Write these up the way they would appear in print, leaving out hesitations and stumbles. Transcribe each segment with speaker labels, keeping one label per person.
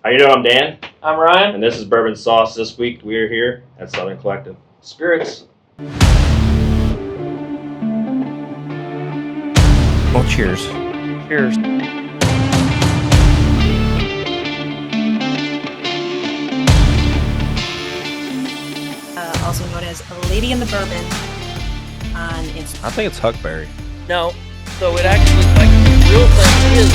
Speaker 1: How you doing? I'm Dan.
Speaker 2: I'm Ryan.
Speaker 1: And this is Bourbon Sauce. This week we are here at Southern Collective Spirits.
Speaker 3: Well, cheers.
Speaker 2: Cheers.
Speaker 4: Also known as a Lady in the Bourbon on Instagram.
Speaker 3: I think it's Huckberry.
Speaker 2: No, so it actually, like, the real thing is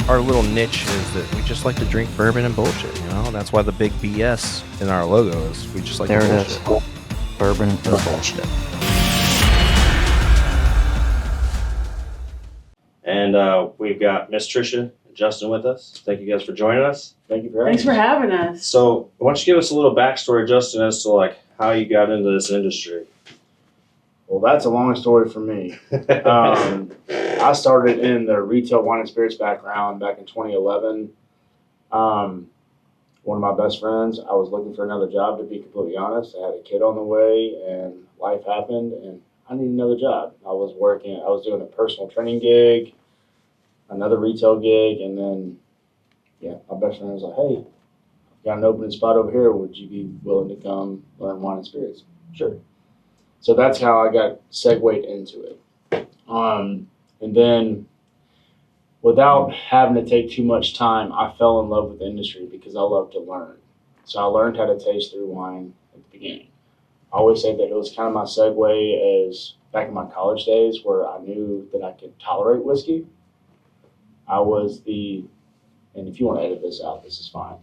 Speaker 3: Our little niche is that we just like to drink bourbon and bullshit, you know? That's why the big BS in our logo is we just like
Speaker 5: there
Speaker 3: to
Speaker 5: it
Speaker 3: bullshit.
Speaker 5: is. Bourbon and bullshit.
Speaker 1: And we've got Miss Tricia Justin with us. Thank you guys for joining us.
Speaker 6: Thank you for having
Speaker 7: Thanks for having us.
Speaker 1: So why don't you give us a little backstory, Justin, as to like how you got into this industry?
Speaker 6: Well, that's a long story for me. I started in the retail wine and spirits background back in 2011. One of my best friends, I was looking for another job, to be completely honest. I had a kid on the way and life happened and I needed another job. I was doing a personal training gig, another retail gig, and then, my best friend was like, hey, I've got an opening spot over here. Would you be willing to come learn wine and spirits? Sure. So that's how I got segued into it. And then without having to take too much time, I fell in love with the industry because I love to learn. So I learned how to taste through wine at the beginning. I always say that it was kind of my segue as back in my college days where I knew that I could tolerate whiskey. I was and if you want to edit this out, this is fine.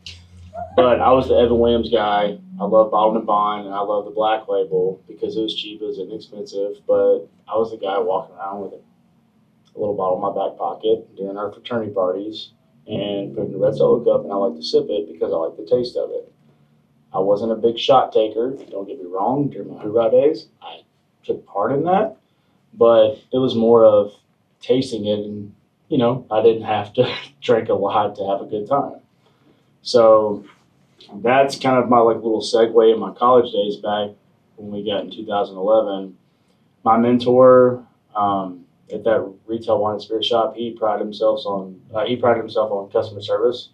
Speaker 6: But I was the Evan Williams guy. I love bottled and bond, and I love the black label because it was cheap, it was inexpensive. But I was the guy walking around with a little bottle in my back pocket during our fraternity parties and put it in a red Solo cup, and I like to sip it because I like the taste of it. I wasn't a big shot taker. Don't get me wrong. During my hoorah days, I took part in that, but it was more of tasting it, and I didn't have to drink a lot to have a good time. So that's kind of my little segue in my college days back when we got in 2011. My mentor at that retail wine and spirit shop, he prided himself on customer service.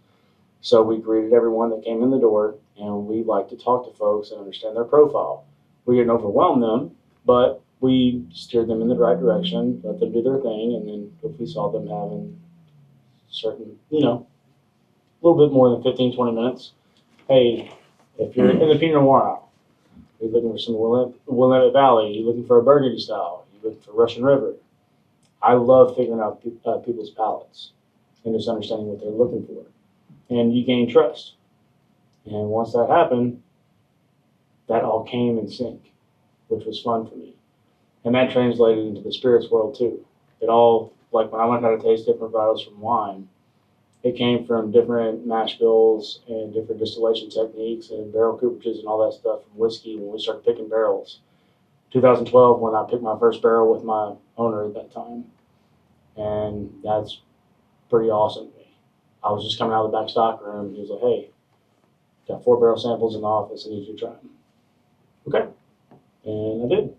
Speaker 6: So we greeted everyone that came in the door, and we like to talk to folks and understand their profile. We didn't overwhelm them, but we steered them in the right direction, let them do their thing, and then if we saw them having certain, a little bit more than 15, 20 minutes. Hey, if you're in the Pinot Noir aisle, you're looking for some Willamette Valley, you're looking for a Burgundy style, you're looking for Russian River. I love figuring out people's palates and just understanding what they're looking for. And you gain trust. And once that happened, that all came in sync, which was fun for me. And that translated into the spirits world too. It all, like when I learned how to taste different varietals from wine, it came from different mash bills and different distillation techniques and barrel cooperages and all that stuff from whiskey when we started picking barrels. 2012 when I picked my first barrel with my owner at that time. And that's pretty awesome to me. I was just coming out of the back stock room and he was like, hey, got 4 barrel samples in the office, I need you to try them. Okay. And I did.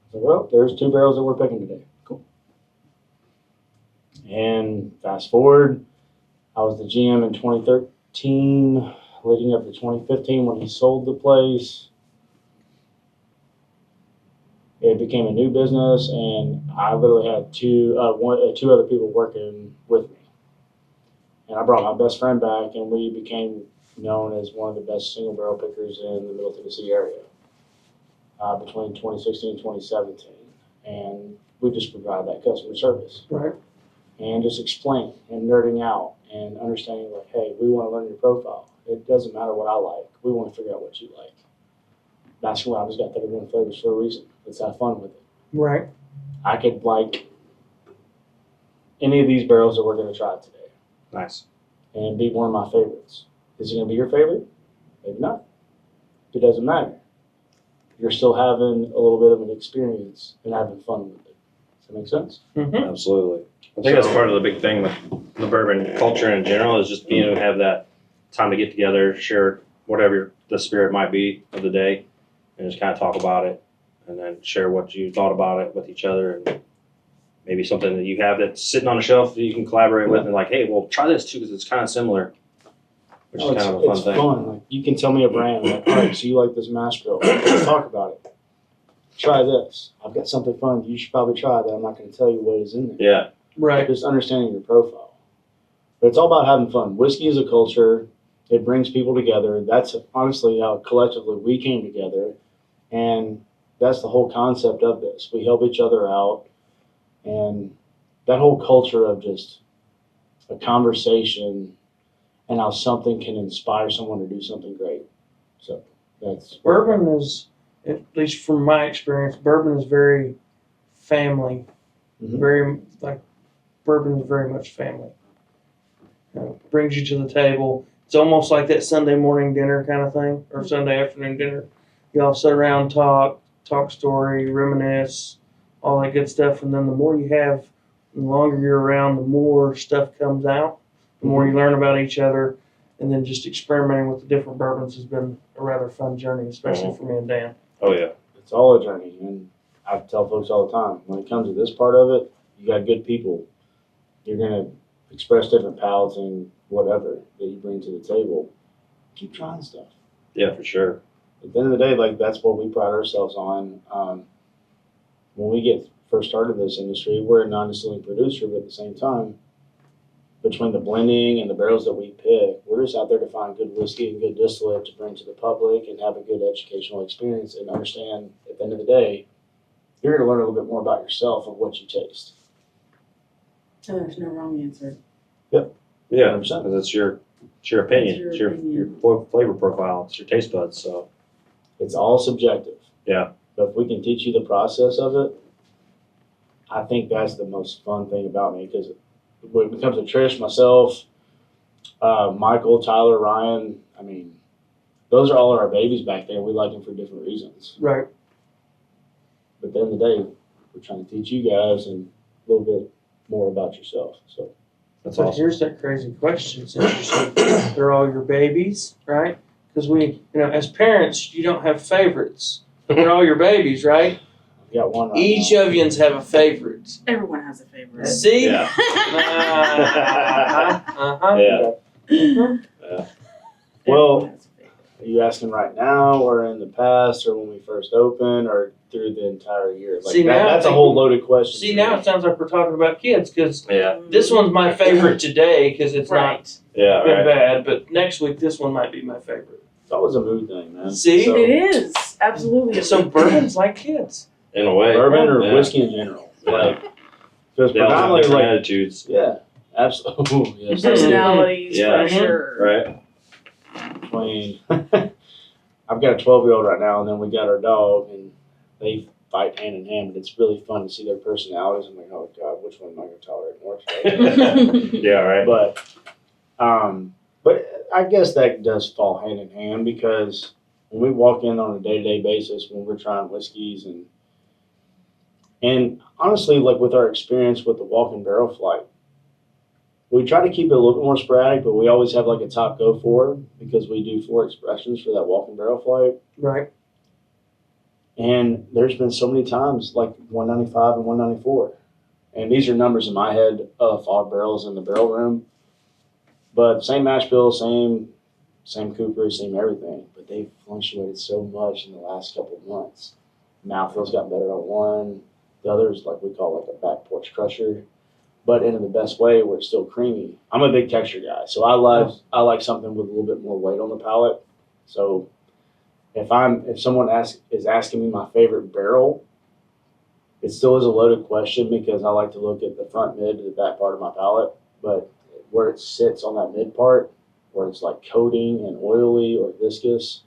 Speaker 6: I said, well, there's 2 barrels that we're picking today. Cool. And fast forward, I was the GM in 2013, leading up to 2015 when he sold the place. It became a new business, and I literally had two other people working with me. And I brought my best friend back, and we became known as one of the best single barrel pickers in the Middle Tennessee area between 2016 and 2017. And we just provide that customer service.
Speaker 7: Right.
Speaker 6: And just explaining and nerding out and understanding like, hey, we want to learn your profile. It doesn't matter what I like. We want to figure out what you like. Baskin Robbins got 31 flavors for a reason. Let's have fun with it.
Speaker 7: Right.
Speaker 6: I could like any of these barrels that we're going to try today.
Speaker 1: Nice.
Speaker 6: And be one of my favorites. Is it going to be your favorite? Maybe not. It doesn't matter. you're still having a little bit of an experience and having fun with it. Does that make sense?
Speaker 2: Mm-hmm.
Speaker 1: Absolutely. I think that's part of the big thing with the bourbon culture in general is just being able to have that time to get together, share whatever the spirit might be of the day, and just kind of talk about it, and then share what you thought about it with each other, and maybe something that you have that's sitting on a shelf that you can collaborate with, and like, hey, well, try this too because it's kind of similar, which is kind of a fun
Speaker 6: it's
Speaker 1: thing.
Speaker 6: fun. Like, you can tell me a brand, like, all right, so you like this mash bill. Let's talk about it. Try this. I've got something fun you should probably try that I'm not going to tell you what is in there.
Speaker 1: Yeah,
Speaker 2: Right.
Speaker 6: Just understanding your profile. But it's all about having fun. Whiskey is a culture. It brings people together. That's honestly how collectively we came together. And that's the whole concept of this. We help each other out. And that whole culture of just a conversation and how something can inspire someone to do something great. So that's
Speaker 2: Bourbon is, at least from my experience, bourbon is very family.
Speaker 6: Mhm.
Speaker 2: Very, like, bourbon is very much family. Brings you to the table. It's almost like that Sunday morning dinner kind of thing, or Sunday afternoon dinner. You all sit around, talk story, reminisce, all that good stuff. And then the more you have, the longer you're around, the more stuff comes out, the more you learn about each other. And then just experimenting with the different bourbons has been a rather fun journey, especially for me and Dan.
Speaker 1: oh yeah,
Speaker 6: it's all a journey. And I tell folks all the time, when it comes to this part of it, you got good people. You're going to express different palates and whatever that you bring to the table. Keep trying stuff.
Speaker 1: yeah, for sure.
Speaker 6: At the end of the day, like, that's what we pride ourselves on. When we get first started in this industry, we're a non-distilling producer, but at the same time, between the blending and the barrels that we pick, we're just out there to find good whiskey and good distillate to bring to the public and have a good educational experience and understand at the end of the day, you're going to learn a little bit more about yourself of what you taste.
Speaker 7: So there's no wrong answer.
Speaker 1: Yeah,
Speaker 6: 100%.
Speaker 1: because it's your opinion,
Speaker 7: It's
Speaker 1: it's
Speaker 7: your
Speaker 1: your
Speaker 7: opinion.
Speaker 1: flavor profile, it's your taste buds. So
Speaker 6: It's all subjective.
Speaker 1: Yeah.
Speaker 6: But if we can teach you the process of it, I think that's the most fun thing about me, because when it comes to Trish, myself, Michael, Tyler, Ryan, I mean, those are all our babies back there. We like them for different reasons.
Speaker 2: Right.
Speaker 6: But at the end of the day, we're trying to teach you guys and a little bit more about yourself. So
Speaker 1: that's
Speaker 2: But
Speaker 1: awesome.
Speaker 2: here's that crazy question, since you said they're all your babies, right? Because we, as parents, you don't have favorites, but they're all your babies, right?
Speaker 6: I've got one right
Speaker 2: Each
Speaker 6: now.
Speaker 2: of yous have a favorite.
Speaker 7: Everyone has a favorite.
Speaker 2: See?
Speaker 1: Yeah.
Speaker 2: Uh-huh.
Speaker 1: Yeah.
Speaker 2: Mhm.
Speaker 6: Well,
Speaker 7: Everyone has a favorite.
Speaker 6: Are you asking right now or in the past or when we first opened or through the entire year? Like
Speaker 2: See, now
Speaker 6: that's
Speaker 2: I
Speaker 6: a
Speaker 2: think-
Speaker 6: whole loaded question.
Speaker 2: See,
Speaker 6: for
Speaker 2: now
Speaker 6: me.
Speaker 2: it sounds like we're talking about kids, because
Speaker 1: Yeah,
Speaker 2: this one's my favorite today because it's
Speaker 7: Right.
Speaker 1: yeah,
Speaker 2: not been
Speaker 1: right.
Speaker 2: bad, but next week this one might be my favorite.
Speaker 6: It's always a mood thing, man.
Speaker 2: See?
Speaker 6: So,
Speaker 7: It is. Absolutely.
Speaker 2: So bourbon's like kids.
Speaker 1: In a way.
Speaker 6: bourbon or
Speaker 1: Yeah.
Speaker 6: whiskey in general. Like, because
Speaker 1: They all have
Speaker 6: predominantly,
Speaker 1: different
Speaker 6: like,
Speaker 1: attitudes,
Speaker 6: yeah, absolutely. Yes.
Speaker 7: Personalities,
Speaker 1: Yeah.
Speaker 7: for sure.
Speaker 1: right?
Speaker 6: Between, I've got a 12-year-old right now, and then we got our dog, and they fight hand in hand, but it's really fun to see their personalities. I'm like, oh God, which one am I going to tolerate more today?
Speaker 1: Yeah, right.
Speaker 6: But I guess that does fall hand in hand, because when we walk in on a day-to-day basis, when we're trying whiskeys and honestly, like with our experience with the walk-in barrel flight, we try to keep it a little bit more sporadic, but we always have like a top go for it, because we do 4 expressions for that walk-in barrel flight.
Speaker 2: Right.
Speaker 6: And there's been so many times like 195 and 194. And these are numbers in my head of fog barrels in the barrel room. But same mash bill, same cooper, same everything. But they've fluctuated so much in the last couple of months. Mouthfeel's got better on one. The other is like we call like a back porch crusher, but in the best way where it's still creamy. I'm a big texture guy, so I like something with a little bit more weight on the palate. So if someone is asking me my favorite barrel, it still is a loaded question, because I like to look at the front mid to the back part of my palate, but where it sits on that mid part, where it's like coating and oily or viscous,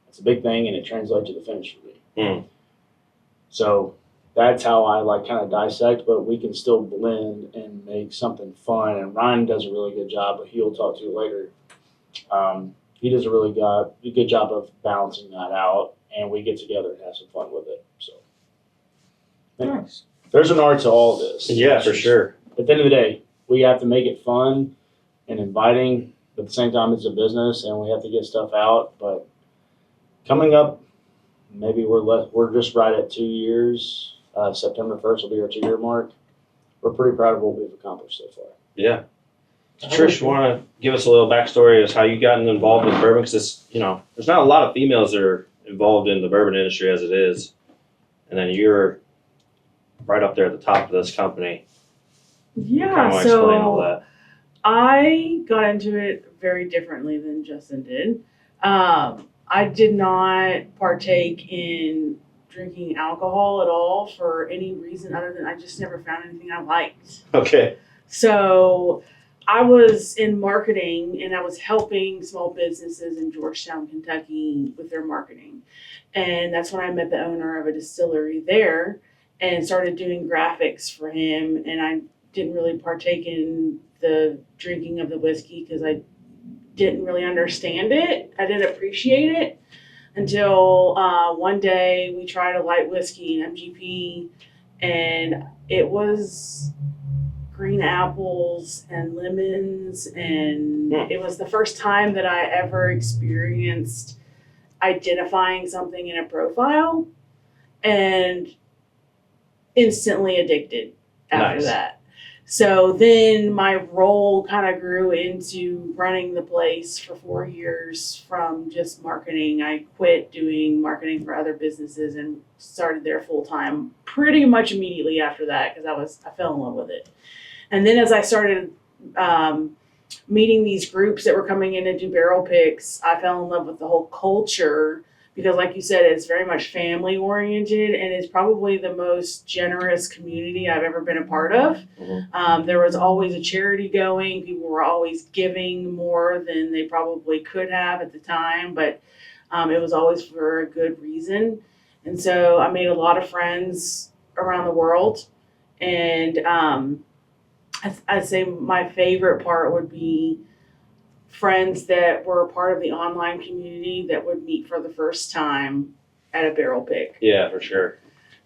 Speaker 6: it's a big thing, and it translates to the finish for me.
Speaker 1: Mm.
Speaker 6: So that's how I like kind of dissect, but we can still blend and make something fun. And Ryan does a really good job, but he'll talk to you later. He does a really good job of balancing that out and we get together and have some fun with it. So
Speaker 2: Nice.
Speaker 6: there's an art to all this.
Speaker 1: Yeah, for sure.
Speaker 6: At the end of the day, we have to make it fun and inviting, but at the same time, it's a business and we have to get stuff out. But coming up, maybe we're just right at 2 years. September 1st will be our 2-year mark. We're pretty proud of what we've accomplished so far.
Speaker 1: Yeah. So Trish, you want to give us a little backstory as how you gotten involved with bourbon? Because there's not a lot of females that are involved in the bourbon industry as it is, and then you're right up there at the top of this company.
Speaker 7: Yeah,
Speaker 1: Kind of explain all that.
Speaker 7: I got into it very differently than Justin did. I did not partake in drinking alcohol at all for any reason other than I just never found anything I liked.
Speaker 1: Okay.
Speaker 7: So I was in marketing and I was helping small businesses in Georgetown, Kentucky with their marketing. And that's when I met the owner of a distillery there and started doing graphics for him. And I didn't really partake in the drinking of the whiskey because I didn't really understand it. I didn't appreciate it until one day we tried a light whiskey, an MGP, and it was green apples and lemons, and it was the first time that I ever experienced identifying something in a profile and instantly addicted after
Speaker 1: Nice.
Speaker 7: that. So then my role kind of grew into running the place for 4 years from just marketing. I quit doing marketing for other businesses and started there full time pretty much immediately after that because I fell in love with it. And then as I started meeting these groups that were coming in to do barrel picks, I fell in love with the whole culture because, like you said, it's very much family oriented and it's probably the most generous community I've ever been a part of.
Speaker 1: Mhm.
Speaker 7: There was always a charity going. People were always giving more than they probably could have at the time, but it was always for a good reason. And so I made a lot of friends around the world. And I'd say my favorite part would be friends that were part of the online community that would meet for the first time at a barrel pick.
Speaker 1: Yeah, for sure.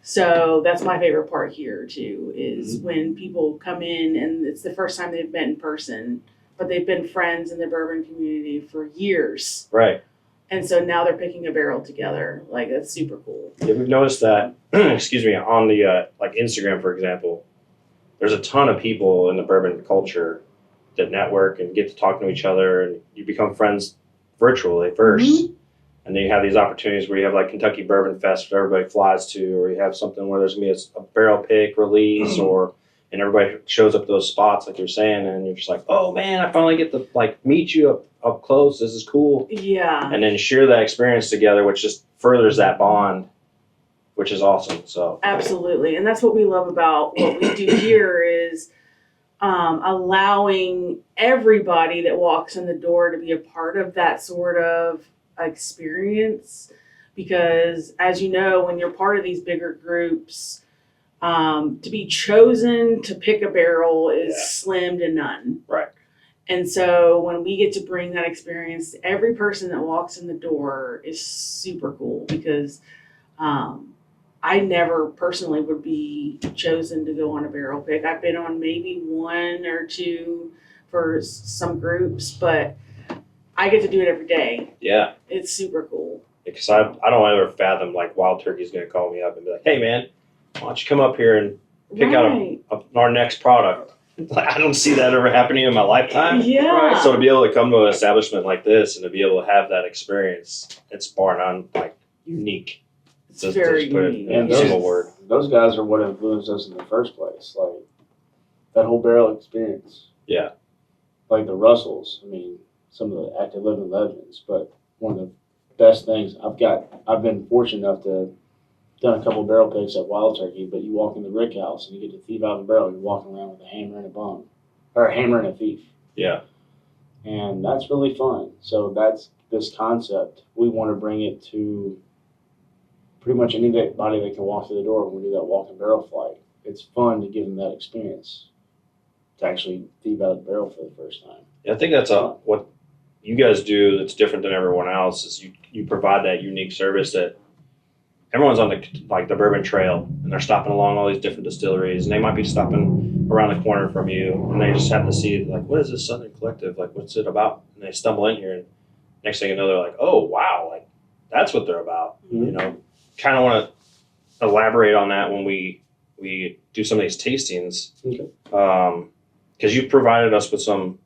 Speaker 7: So that's my favorite part here too, is when people come in and it's the first time they've met in person, but they've been friends in the bourbon community for years.
Speaker 1: Right.
Speaker 7: And so now they're picking a barrel together. Like, that's super cool.
Speaker 1: Yeah, we've noticed that, excuse me, on the like Instagram, for example, there's a ton of people in the bourbon culture that network and get to talk to each other, and you become friends virtually 1st. And then you have these opportunities where you have like Kentucky Bourbon Fest that everybody flies to, or you have something where there's going to be a barrel pick release, and everybody shows up to those spots like you're saying, and you're just like, oh man, I finally get to like meet you up close. This is cool.
Speaker 7: Yeah.
Speaker 1: And then share that experience together, which just furthers that bond, which is awesome. So
Speaker 7: Absolutely. And that's what we love about what we do here is allowing everybody that walks in the door to be a part of that sort of experience. Because as you know, when you're part of these bigger groups, to be chosen to pick a barrel is slim to none.
Speaker 1: Right.
Speaker 7: And so when we get to bring that experience to every person that walks in the door is super cool because I never personally would be chosen to go on a barrel pick. I've been on maybe 1 or 2 for some groups, but I get to do it every day.
Speaker 1: yeah,
Speaker 7: It's super cool.
Speaker 1: because I don't ever fathom like Wild Turkey's going to call me up and be like, hey man, why don't you come up here and pick
Speaker 7: Right.
Speaker 1: out our next product? Like, I don't see that ever happening in my lifetime.
Speaker 7: Yeah.
Speaker 1: So to be able to come to an establishment like this and to be able to have that experience, it's bar none like unique.
Speaker 7: It's
Speaker 1: Just
Speaker 7: very
Speaker 1: put it
Speaker 7: unique.
Speaker 1: in a single word.
Speaker 6: Those guys are what influenced us in the first place. Like that whole barrel experience.
Speaker 1: Yeah.
Speaker 6: Like the Russells. I mean, some of the active living legends, but one of the best things I've been fortunate enough to done a couple of barrel picks at Wild Turkey, but you walk in the Rick House and you get to thief out of a barrel. You're walking around with a hammer and a bum, or a hammer and a thief.
Speaker 1: Yeah.
Speaker 6: And that's really fun. So that's this concept. We want to bring it to pretty much anybody that can walk through the door when we do that walking barrel flight. It's fun to give them that experience to actually thief out of the barrel for the first time.
Speaker 1: Yeah, I think that's what you guys do that's different than everyone else is you provide that unique service that everyone's on the bourbon trail, and they're stopping along all these different distilleries, and they might be stopping around the corner from you, and they just have to see like, what is this Southern Collective? Like, what's it about? And they stumble in here, and next thing you know, they're like, oh wow, like that's what they're about.
Speaker 6: Mhm.
Speaker 1: You know, kind of want to elaborate on that when we do some of these tastings.
Speaker 6: Okay.
Speaker 1: Because you provided us with some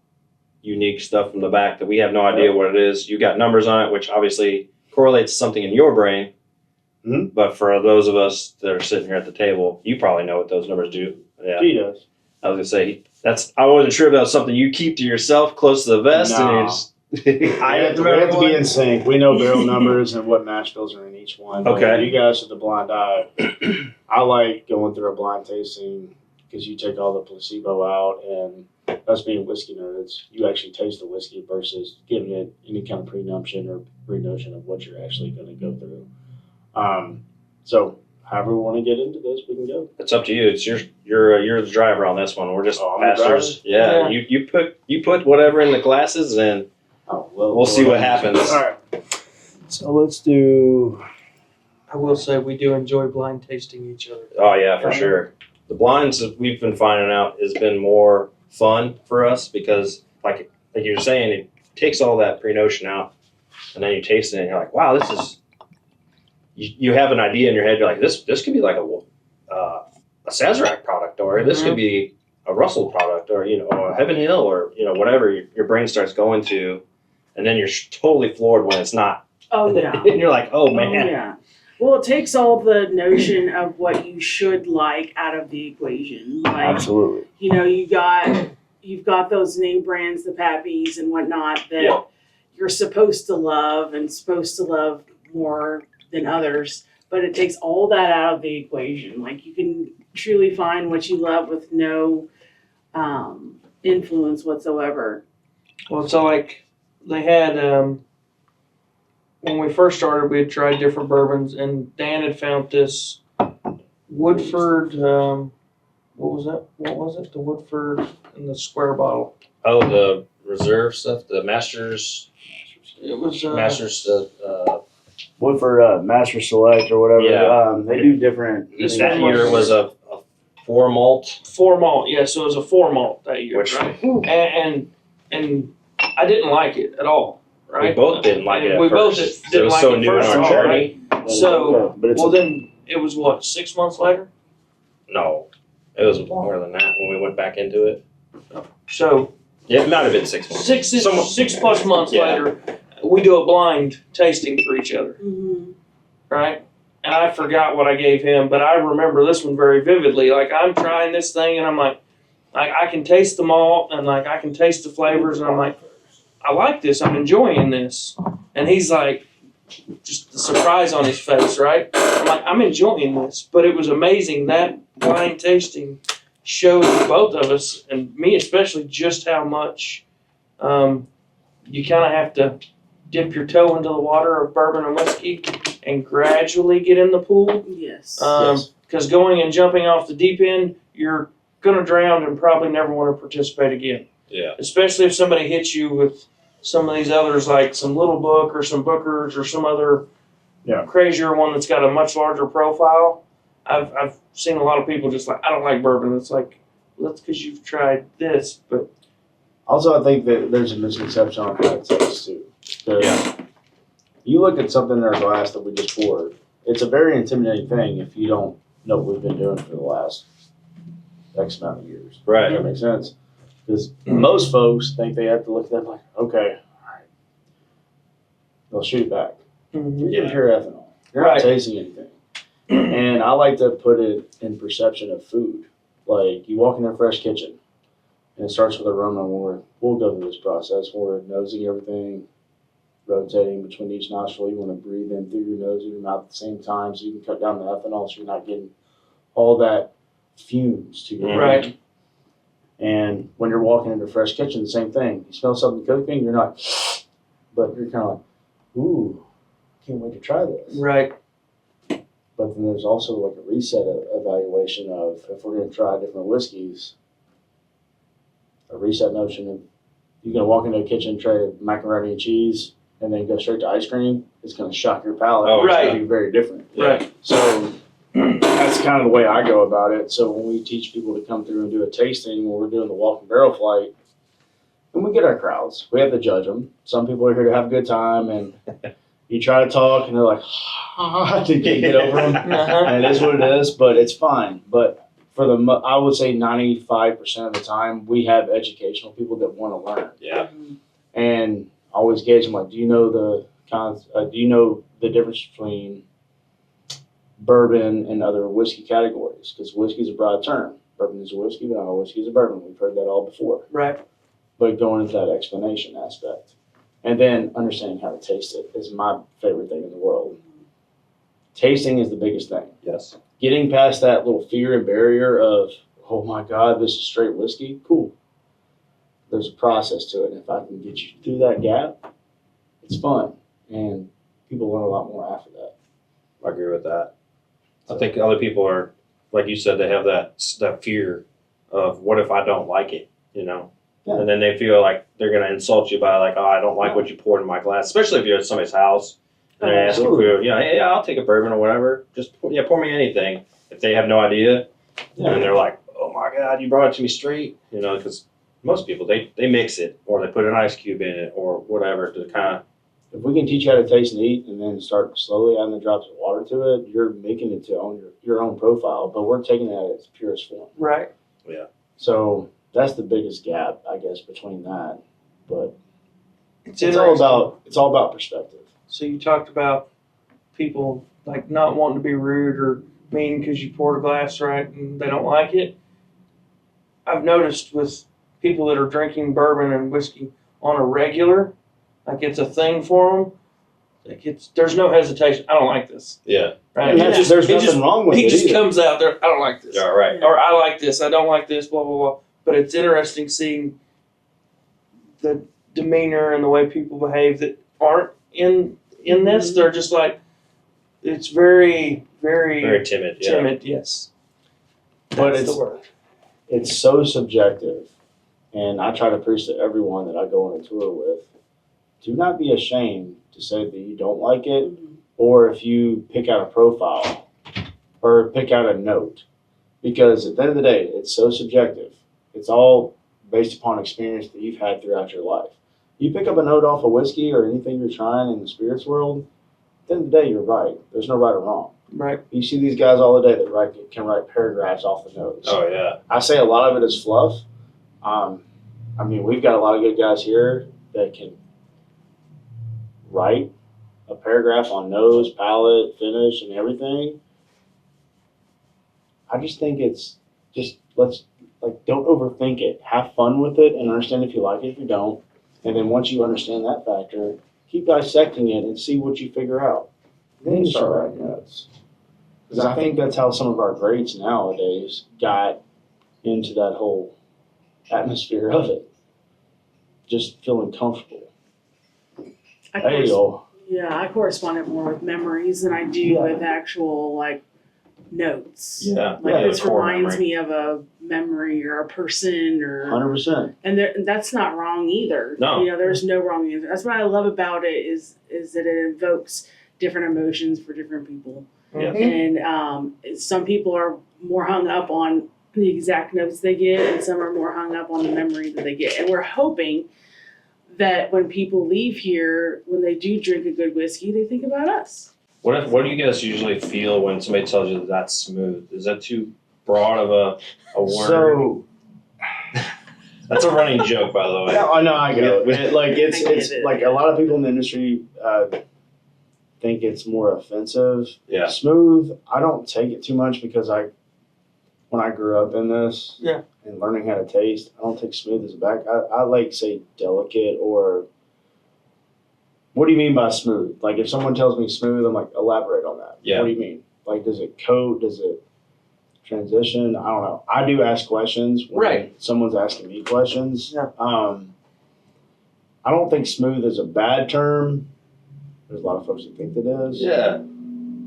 Speaker 1: unique stuff from the back that we have no idea what it is. You got numbers on it, which obviously correlates to something in your brain.
Speaker 6: Mhm.
Speaker 1: But for those of us that are sitting here at the table, you probably know what those numbers do. Yeah,
Speaker 6: He does.
Speaker 1: I was gonna say I wasn't sure if that was something you keep to yourself, close to the vest, and
Speaker 6: Nah.
Speaker 1: you just.
Speaker 6: We have to be in sync. We know barrel numbers and what mash bills are in each one.
Speaker 1: Okay.
Speaker 6: You guys with the blind eye. I like going through a blind tasting because you take all the placebo out, and us being whiskey nerds, you actually taste the whiskey versus giving it any kind of presumption or pre-notion of what you're actually going to go through. So however we want to get into this, we can go.
Speaker 1: It's up to you. It's you're the driver on this one. We're just
Speaker 6: Oh, I'm the
Speaker 1: pastors. Yeah, you put whatever in the glasses, and
Speaker 6: Oh, well,
Speaker 1: we'll see what happens.
Speaker 6: All right. So let's do.
Speaker 2: I will say we do enjoy blind tasting each other.
Speaker 1: Oh yeah, for sure. The blinds that we've been finding out has been more fun for us because, like you were saying, it takes all that pre-notion out, and then you taste it, and you're like, wow, this is. You have an idea in your head. You're like, this could be like a Sazerac product, or this could be a Russell product, or or a Heaven Hill, or whatever your brain starts going to, and then you're totally floored when it's not.
Speaker 7: Oh yeah.
Speaker 1: And you're like, oh man.
Speaker 7: Oh, yeah. Well, it takes all the notion of what you should like out of the equation. Like,
Speaker 6: Absolutely.
Speaker 7: you've got those name brands, the Pappies and whatnot that
Speaker 1: Yeah.
Speaker 7: you're supposed to love and supposed to love more than others. But it takes all that out of the equation. Like you can truly find what you love with no influence whatsoever.
Speaker 2: Well, so like they had when we first started, we had tried different bourbons, and Dan had found this Woodford. What was that? What was it? The Woodford in the square bottle.
Speaker 1: Oh, the reserve stuff, the Masters.
Speaker 2: It was
Speaker 1: Masters.
Speaker 6: Woodford Master Select or whatever.
Speaker 1: Yeah.
Speaker 6: They do different.
Speaker 2: This
Speaker 1: That
Speaker 2: one
Speaker 1: year was a 4 malt,
Speaker 2: 4 malt. Yeah, so it was a 4 malt that year,
Speaker 1: which
Speaker 2: right? And I didn't like it at all. Right?
Speaker 1: we both didn't like it at
Speaker 2: We both
Speaker 1: first.
Speaker 2: didn't
Speaker 1: It was
Speaker 2: like
Speaker 1: so
Speaker 2: it
Speaker 1: new in
Speaker 2: first
Speaker 1: our
Speaker 2: of all,
Speaker 1: journey.
Speaker 2: So,
Speaker 6: but it's
Speaker 2: well, then it was what, 6 months later?
Speaker 1: No, it was longer than that when we went back into it.
Speaker 2: So
Speaker 1: Yeah, it might have been 6 months.
Speaker 2: six plus months
Speaker 1: Yeah.
Speaker 2: later, we do a blind tasting for each other,
Speaker 7: Mm-hmm.
Speaker 2: right? And I forgot what I gave him, but I remember this one very vividly. Like I'm trying this thing, and I'm like I can taste the malt, and like I can taste the flavors, and I'm like, I like this. I'm enjoying this. And he's like, just the surprise on his face, right? I'm like, I'm enjoying this, but it was amazing that blind tasting showed both of us, and me especially, just how much you kind of have to dip your toe into the water of bourbon and whiskey and gradually get in the pool.
Speaker 7: Yes.
Speaker 2: Because going and jumping off the deep end, you're going to drown and probably never want to participate again.
Speaker 1: Yeah.
Speaker 2: Especially if somebody hits you with some of these others, like some Little Book or some Bookers or some other crazier one that's got a much larger profile. I've seen a lot of people just like, I don't like bourbon. It's like, well, that's because you've tried this, but
Speaker 6: Also, I think that there's a misconception on how it tastes too.
Speaker 1: Yeah.
Speaker 6: You look at something in our glass that we just poured. It's a very intimidating thing if you don't know what we've been doing for the last X amount of years.
Speaker 1: Right.
Speaker 6: Does that make sense? Because most folks think they have to look at that like, okay, all right. They'll shoot it back. You're getting pure ethanol. You're
Speaker 2: Right.
Speaker 6: not tasting anything. And I like to put it in perception of food. Like you walk in a fresh kitchen and it starts with aroma. We'll go through this process. We're nosing everything, rotating between each nostril. You want to breathe in through your nose and your mouth at the same time so you can cut down the ethanol so you're not getting all that fumes to your
Speaker 2: Right.
Speaker 6: brain. And when you're walking into a fresh kitchen, the same thing. You smell something cooking, you're not, but you're kind of like, ooh, can't wait to try this.
Speaker 2: right.
Speaker 6: But then there's also like a reset evaluation of if we're going to try different whiskeys, a reset notion of you're going to walk into a kitchen, try macaroni and cheese, and then go straight to ice cream. it's going to shock your palate.
Speaker 1: Oh,
Speaker 6: It's
Speaker 2: right.
Speaker 6: going to be very different.
Speaker 2: Right.
Speaker 6: So that's kind of the way I go about it. So when we teach people to come through and do a tasting, when we're doing the walk and barrel flight, and we get our crowds, we have to judge them. Some people are here to have a good time, and you try to talk, and they're like, to get over them.
Speaker 2: Uh-huh.
Speaker 6: And it is what it is, but it's fine. But for I would say 95% of the time, we have educational people that want to learn.
Speaker 1: Yeah.
Speaker 6: And I always gauge them like, do you know the difference between bourbon and other whiskey categories? Because whiskey is a broad term. Bourbon is a whiskey, but not all whiskey is a bourbon. We've heard that all before.
Speaker 2: Right.
Speaker 6: But going into that explanation aspect, and then understanding how to taste it is my favorite thing in the world. Tasting is the biggest thing.
Speaker 1: Yes.
Speaker 6: Getting past that little fear and barrier of, oh my God, this is straight whiskey, cool. There's a process to it. And if I can get you through that gap, it's fun. And people learn a lot more after that.
Speaker 1: I agree with that. I think other people are, like you said, they have that fear of what if I don't like it, you know?
Speaker 6: Yeah.
Speaker 1: And then they feel like they're going to insult you by like, oh, I don't like what you poured in my glass, especially if you're at somebody's house. And they're asking for, hey, I'll take a bourbon or whatever. Just, pour me anything. If they have no idea, and they're like, oh my God, you brought it to me straight, you know, because most people, they mix it or they put an ice cube in it or whatever to kind of.
Speaker 6: If we can teach you how to taste and eat and then start slowly adding the drops of water to it, you're making it to your own profile, but we're taking it at its purest form.
Speaker 2: Right.
Speaker 6: So that's the biggest gap, I guess, between that. But
Speaker 2: It's
Speaker 6: it's all about perspective.
Speaker 2: So you talked about people like not wanting to be rude or mean because you poured a glass right and they don't like it. I've noticed with people that are drinking bourbon and whiskey on a regular, like it's a thing for them. Like there's no hesitation. I don't like this.
Speaker 1: Yeah.
Speaker 2: Right?
Speaker 6: And
Speaker 2: It
Speaker 6: there's nothing wrong with
Speaker 2: he
Speaker 6: it
Speaker 2: just
Speaker 6: either.
Speaker 2: comes out there. I don't like this.
Speaker 1: Yeah, right.
Speaker 2: Or I like this. I don't like this. Blah blah blah. But it's interesting seeing the demeanor and the way people behave that aren't in this. They're just like it's very
Speaker 1: Very timid. Yeah.
Speaker 2: timid. Yes.
Speaker 6: But
Speaker 2: That's the word.
Speaker 6: It's so subjective, and I try to preach to everyone that I go on a tour with, do not be ashamed to say that you don't like it, or if you pick out a profile, or pick out a note, because at the end of the day, it's so subjective. It's all based upon experience that you've had throughout your life. You pick up a note off of whiskey or anything you're trying in the spirits world, at the end of the day, you're right. There's no right or wrong.
Speaker 2: Right.
Speaker 6: You see these guys all the day that can write paragraphs off the notes.
Speaker 1: Oh, yeah.
Speaker 6: I say a lot of it is fluff. I mean, we've got a lot of good guys here that can write a paragraph on nose, palate, finish, and everything. I just think it's just don't overthink it. Have fun with it and understand if you like it, if you don't. And then once you understand that factor, keep dissecting it and see what you figure out. Then you start writing notes. Because I think that's how some of our greats nowadays got into that whole atmosphere of it. Just feeling comfortable.
Speaker 7: I correspond it more with memories than I do with actual like notes.
Speaker 1: Yeah.
Speaker 7: Like
Speaker 1: Yeah,
Speaker 7: this
Speaker 1: the core
Speaker 7: reminds
Speaker 1: memory.
Speaker 7: me of a memory or a person or
Speaker 6: 100%.
Speaker 7: and that's not wrong either.
Speaker 1: No.
Speaker 7: You know, there's no wrong answer. That's what I love about it is that it evokes different emotions for different people.
Speaker 1: Yeah.
Speaker 7: And some people are more hung up on the exact notes they get, and some are more hung up on the memory that they get. And we're hoping that when people leave here, when they do drink a good whiskey, they think about us.
Speaker 1: What do you guys usually feel when somebody tells you that that's smooth? Is that too broad of a word?
Speaker 6: So,
Speaker 1: That's a running joke, by the way.
Speaker 6: yeah, I know, I get it. It's
Speaker 7: I get it.
Speaker 6: like a lot of people in the industry think it's more offensive.
Speaker 1: Yeah.
Speaker 6: Smooth, I don't take it too much because when I grew up in this
Speaker 2: Yeah.
Speaker 6: and learning how to taste, I don't take smooth as a back. I like say delicate or what do you mean by smooth? Like if someone tells me smooth, I'm like, elaborate on that.
Speaker 1: Yeah.
Speaker 6: What do you mean? Like does it coat? Does it transition? I don't know. I do ask questions when
Speaker 2: Right.
Speaker 6: someone's asking me questions.
Speaker 2: Yeah.
Speaker 6: I don't think smooth is a bad term. There's a lot of folks that think that is.
Speaker 1: Yeah.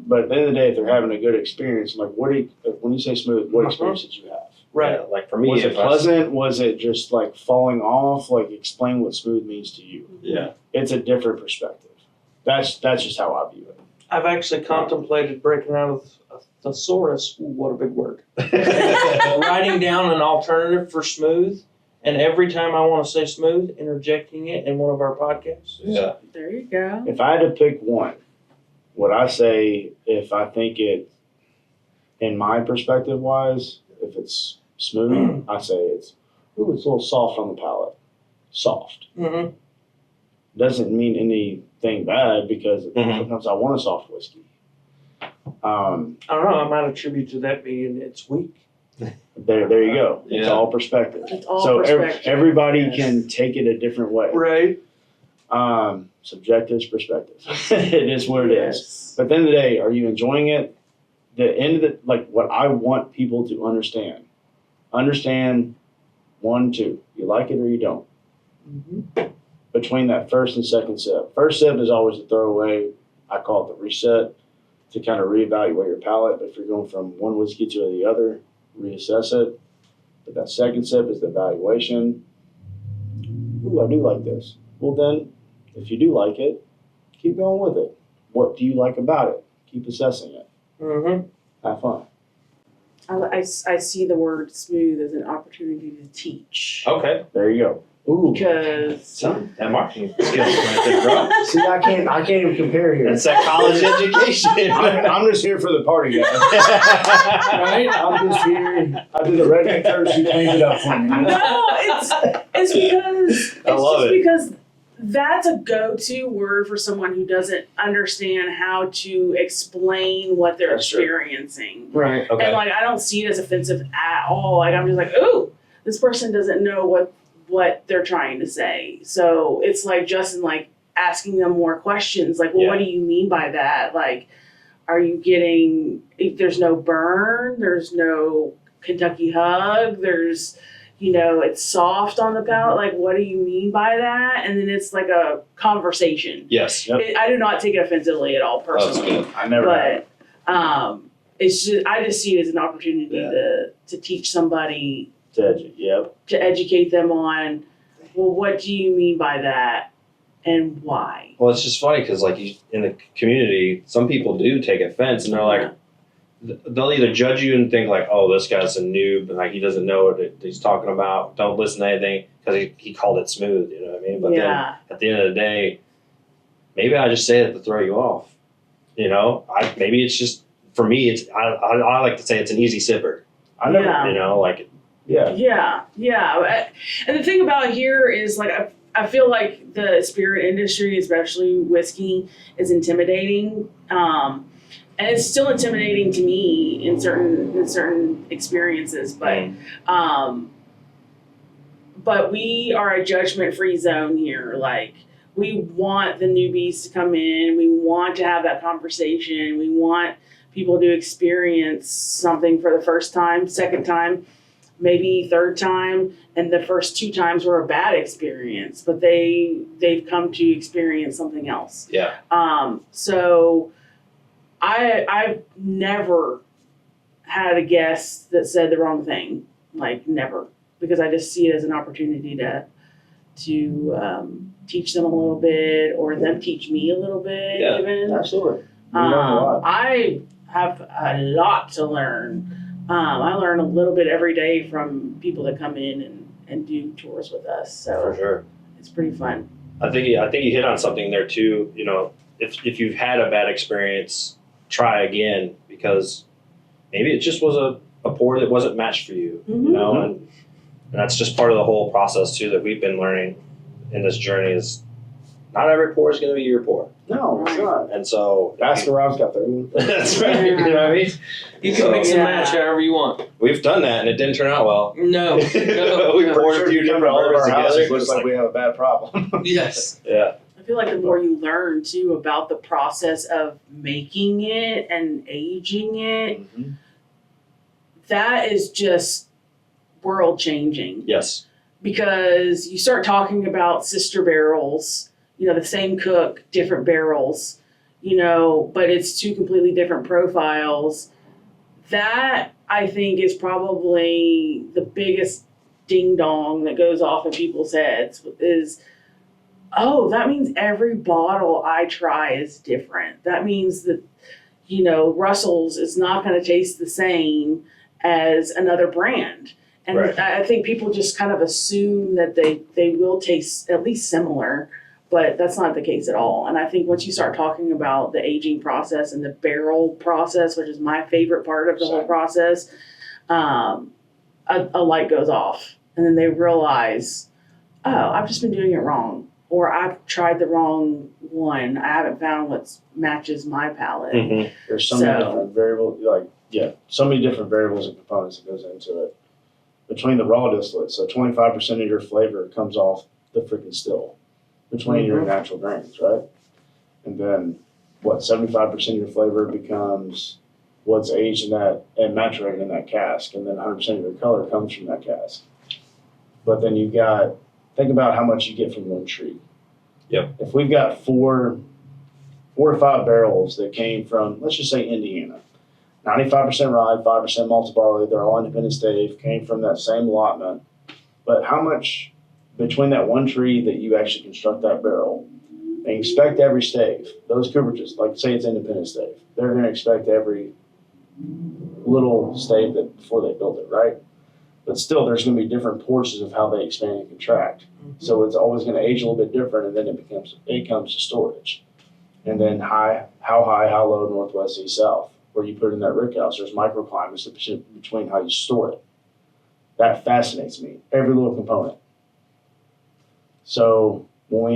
Speaker 6: But at the end of the day, if they're having a good experience, I'm like, when you say smooth, what experience did you have?
Speaker 2: Right.
Speaker 1: Yeah, like for me,
Speaker 6: Was it
Speaker 1: if I-
Speaker 6: pleasant? Was it just like falling off? Like explain what smooth means to you.
Speaker 1: Yeah.
Speaker 6: It's a different perspective. That's just how I view it.
Speaker 2: I've actually contemplated breaking out of a thesaurus. Ooh, what a big word. Writing down an alternative for smooth, and every time I want to say smooth, interjecting it in one of our podcasts.
Speaker 1: Yeah.
Speaker 7: There you go.
Speaker 6: If I had to pick one, would I say if I think it, in my perspective wise, if it's smooth, I say it's a little soft on the palate. Soft.
Speaker 2: Mm-hmm.
Speaker 6: Doesn't mean anything bad because sometimes I want a soft whiskey.
Speaker 2: I don't know. I might attribute to that being it's weak.
Speaker 6: There you go. It's
Speaker 1: Yeah.
Speaker 6: all perspective.
Speaker 7: It's all
Speaker 6: So
Speaker 7: perspective.
Speaker 6: everybody
Speaker 7: Yes.
Speaker 6: can take it a different way.
Speaker 2: Right.
Speaker 6: Subjective is perspective. It is what it is.
Speaker 7: Yes.
Speaker 6: But at the end of the day, are you enjoying it? The end of the, like what I want people to understand. Understand 1, 2. You like it or you don't.
Speaker 2: Mm-hmm.
Speaker 6: Between that first and second sip. First sip is always a throwaway. I call it the reset to kind of reevaluate your palate. But if you're going from one whiskey to the other, reassess it. But that second sip is the evaluation. Ooh, I do like this. Well then, if you do like it, keep going with it. What do you like about it? Keep assessing it.
Speaker 2: Mm-hmm.
Speaker 6: Have fun.
Speaker 7: I see the word smooth as an opportunity to teach.
Speaker 1: Okay.
Speaker 6: There you go. Ooh.
Speaker 7: Because
Speaker 1: Some that marketing skills right there, bro.
Speaker 6: See, I can't even compare here.
Speaker 1: That's that college education.
Speaker 6: I'm just here for the party, guys.
Speaker 2: Right?
Speaker 6: I'm just here. I did the redneck church. She cleaned it up for me.
Speaker 7: no, it's because
Speaker 1: I love it.
Speaker 7: because that's a go-to word for someone who doesn't understand how to explain what they're
Speaker 6: That's true.
Speaker 7: experiencing.
Speaker 2: Right.
Speaker 1: Okay.
Speaker 7: And like I don't see it as offensive at all. Like I'm just like, ooh, this person doesn't know what they're trying to say. So it's like Justin like asking them more questions. Like, well,
Speaker 1: Yeah.
Speaker 7: what do you mean by that? Like, are you getting? There's no burn. There's no Kentucky hug. There's, it's soft on the palate. Like, what do you mean by that? And then it's like a conversation.
Speaker 1: Yes.
Speaker 6: Yep.
Speaker 7: I do not take it offensively at all,
Speaker 1: That's
Speaker 7: personally.
Speaker 1: good.
Speaker 6: I never have.
Speaker 7: But it's just I just see it as an opportunity
Speaker 1: Yeah.
Speaker 7: to teach somebody,
Speaker 6: Yep.
Speaker 7: to educate them on, well, what do you mean by that, and why?
Speaker 1: Well, it's just funny because, like, in the community, some people do take offense, and they're like, they'll either judge you and think like, oh, this guy's a noob, and like he doesn't know what he's talking about. Don't listen to anything because he called it smooth. You know what I mean? But then at the end of the day, maybe I just say it to throw you off. Maybe it's just for me. It's I like to say it's an easy sipper.
Speaker 6: I never.
Speaker 7: Yeah.
Speaker 1: Like
Speaker 6: Yeah.
Speaker 7: Yeah. And the thing about here is like I feel like the spirit industry, especially whiskey, is intimidating. And it's still intimidating to me in certain experiences, but we are a judgment-free zone here. Like, we want the newbies to come in. We want to have that conversation. We want people to experience something for the first time, second time, maybe third time, and the first 2 times were a bad experience, but they've come to experience something else.
Speaker 1: yeah.
Speaker 7: So I've never had a guest that said the wrong thing, like never, because I just see it as an opportunity to teach them a little bit, or them teach me a little bit.
Speaker 1: Yeah,
Speaker 7: even.
Speaker 6: Absolutely. You learn a lot.
Speaker 7: I have a lot to learn. I learn a little bit every day from people that come in and do tours with us.
Speaker 1: For
Speaker 7: So
Speaker 1: sure.
Speaker 7: it's pretty fun.
Speaker 1: I think you hit on something there too. If you've had a bad experience, try again, because maybe it just was a pour that wasn't matched for you.
Speaker 7: Mhm.
Speaker 1: And that's just part of the whole process too that we've been learning in this journey is not every pour is going to be your pour.
Speaker 6: No, it's not.
Speaker 1: And so
Speaker 6: Baskin-Robbins got 30.
Speaker 1: that's right. You know what I mean?
Speaker 2: You can mix and
Speaker 7: Yeah.
Speaker 2: match however you want.
Speaker 1: We've done that and it didn't turn out well.
Speaker 2: No.
Speaker 1: We poured a few different
Speaker 6: all of
Speaker 1: bourbons
Speaker 6: our houses
Speaker 1: together.
Speaker 6: looks
Speaker 1: It's
Speaker 6: like we have a bad problem.
Speaker 2: Yes.
Speaker 1: Yeah.
Speaker 7: I feel like the more you learn too about the process of making it and aging it, that is just world changing.
Speaker 1: Yes.
Speaker 7: Because you start talking about sister barrels, the same cook, different barrels, but it's 2 completely different profiles. That, I think, is probably the biggest ding dong that goes off in people's heads is oh, that means every bottle I try is different. That means that, Russell's is not going to taste the same as another brand. And
Speaker 1: Right.
Speaker 7: I think people just kind of assume that they will taste at least similar, but that's not the case at all. And I think once you start talking about the aging process and the barrel process, which is my favorite part of the whole process, a light goes off. And then they realize, oh, I've just been doing it wrong. Or I've tried the wrong one. I haven't found what matches my palate.
Speaker 1: Mm-hmm.
Speaker 6: There's so many different variables, so many different variables and components that goes into it. Between the raw distillate, so 25% of your flavor comes off the freaking still. Between your natural grains, right? And then 75% of your flavor becomes what's aged in that and maturated in that cask, and then 100% of your color comes from that cask. But then you've got, think about how much you get from one tree.
Speaker 1: Yep.
Speaker 6: If we've got four to five barrels that came from, let's just say Indiana, 95% rye, 5% malted barley, they're all independent stave, came from that same allotment. But how much between that one tree that you actually construct that barrel, they expect every stave, those cooperages, like say it's independent stave, they're going to expect every little stave that before they build it, right? But still, there's going to be different portions of how they expand and contract. So it's always going to age a little bit different, and then it comes to storage. And then how high, how low, northwest, east, south, where you put it in that rick house. There's microclimates between how you store it. That fascinates me, every little component. So when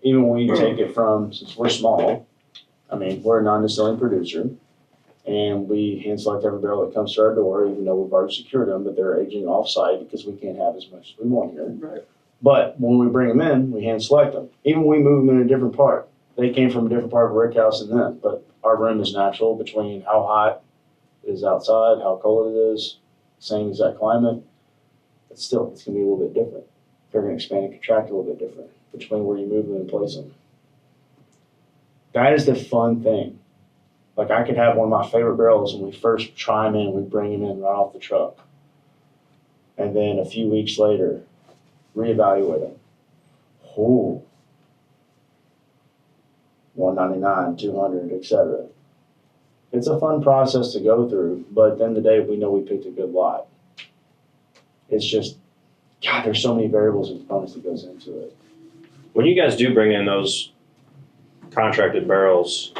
Speaker 6: we take it from, since we're small, we're a non-distilling producer, and we hand select every barrel that comes to our door, even though we've already secured them, but they're aging off-site because we can't have as much as we want here.
Speaker 2: Right.
Speaker 6: But when we bring them in, we hand select them. Even when we move them in a different part, they came from a different part of a rick house than them, but our room is natural between how hot it is outside, how cold it is, same exact climate. But still, it's going to be a little bit different. They're going to expand and contract a little bit different between where you move them and place them. That is the fun thing. Like I could have one of my favorite barrels when we first try them in, we bring them in right off the truck. And then a few weeks later, reevaluate them. Oh, 199, 200, etc. It's a fun process to go through, but at the end of the day, we know we picked a good lot. It's just, God, there's so many variables and components that goes into it.
Speaker 1: When you guys do bring in those contracted barrels,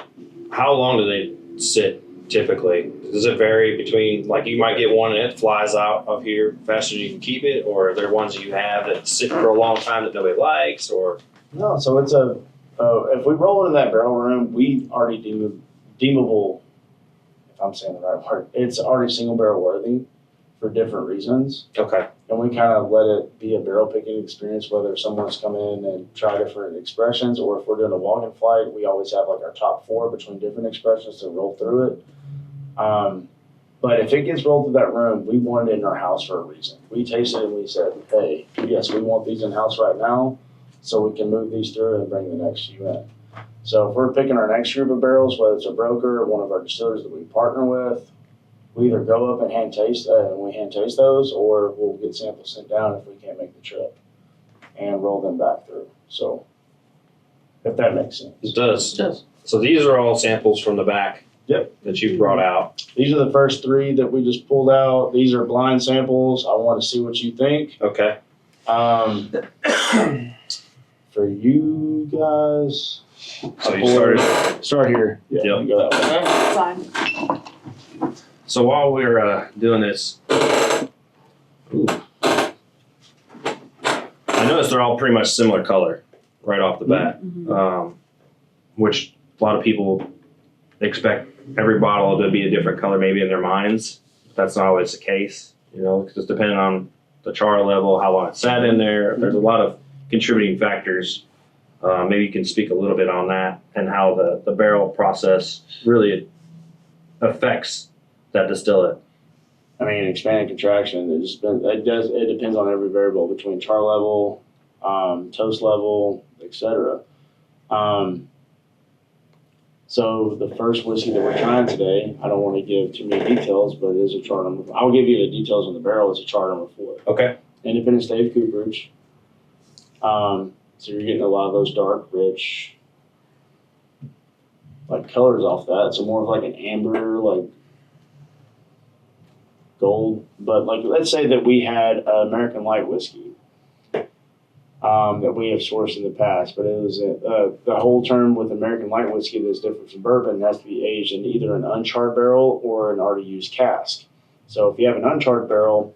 Speaker 1: how long do they sit typically? Does it vary between, like you might get one and it flies out of here faster than you can keep it, or are there ones that you have that sit for a long time that nobody likes, or?
Speaker 6: No, so it's if we roll into that barrel room, we already deemable, if I'm saying the right word, it's already single barrel worthy for different reasons.
Speaker 1: Okay.
Speaker 6: And we kind of let it be a barrel picking experience, whether someone's come in and try different expressions, or if we're doing a walk-in flight, we always have like our top 4 between different expressions to roll through it. But if it gets rolled through that room, we want it in our house for a reason. We tasted it and we said, hey, yes, we want these in-house right now so we can move these through and bring the next few in. So if we're picking our next group of barrels, whether it's a broker or one of our distillers that we partner with, we either go up and hand taste those, or we'll get samples sent down if we can't make the trip and roll them back through. So if that makes sense.
Speaker 1: It does.
Speaker 2: It does.
Speaker 1: So these are all samples from the back.
Speaker 6: Yep.
Speaker 1: That you brought out.
Speaker 6: These are the first 3 that we just pulled out. These are blind samples. I want to see what you think.
Speaker 1: Okay.
Speaker 6: For you guys,
Speaker 1: So you started.
Speaker 6: start here. Yeah,
Speaker 1: Yep.
Speaker 6: you go that way.
Speaker 7: Fine.
Speaker 1: So while we're doing this, ooh, I noticed they're all pretty much similar color right off the bat, which a lot of people expect every bottle to be a different color maybe in their minds. That's not always the case, because depending on the char level, how long it sat in there, there's a lot of contributing factors. Maybe you can speak a little bit on that and how the barrel process really affects that distillate.
Speaker 6: Expanded contraction, it depends on every variable between char level, toast level, etc. So the first whiskey that we're trying today, I don't want to give too many details, but it is a char number. I'll give you the details on the barrel. It's a char number 4.
Speaker 1: Okay.
Speaker 6: Independent stave cooperage. So you're getting a lot of those dark, rich, like colors off that. So more of like an amber, like gold. But like, let's say that we had American Light whiskey that we have sourced in the past, but it was the whole term with American Light whiskey that's different from bourbon has to be aged in either an uncharred barrel or an already used cask. So if you have an uncharred barrel,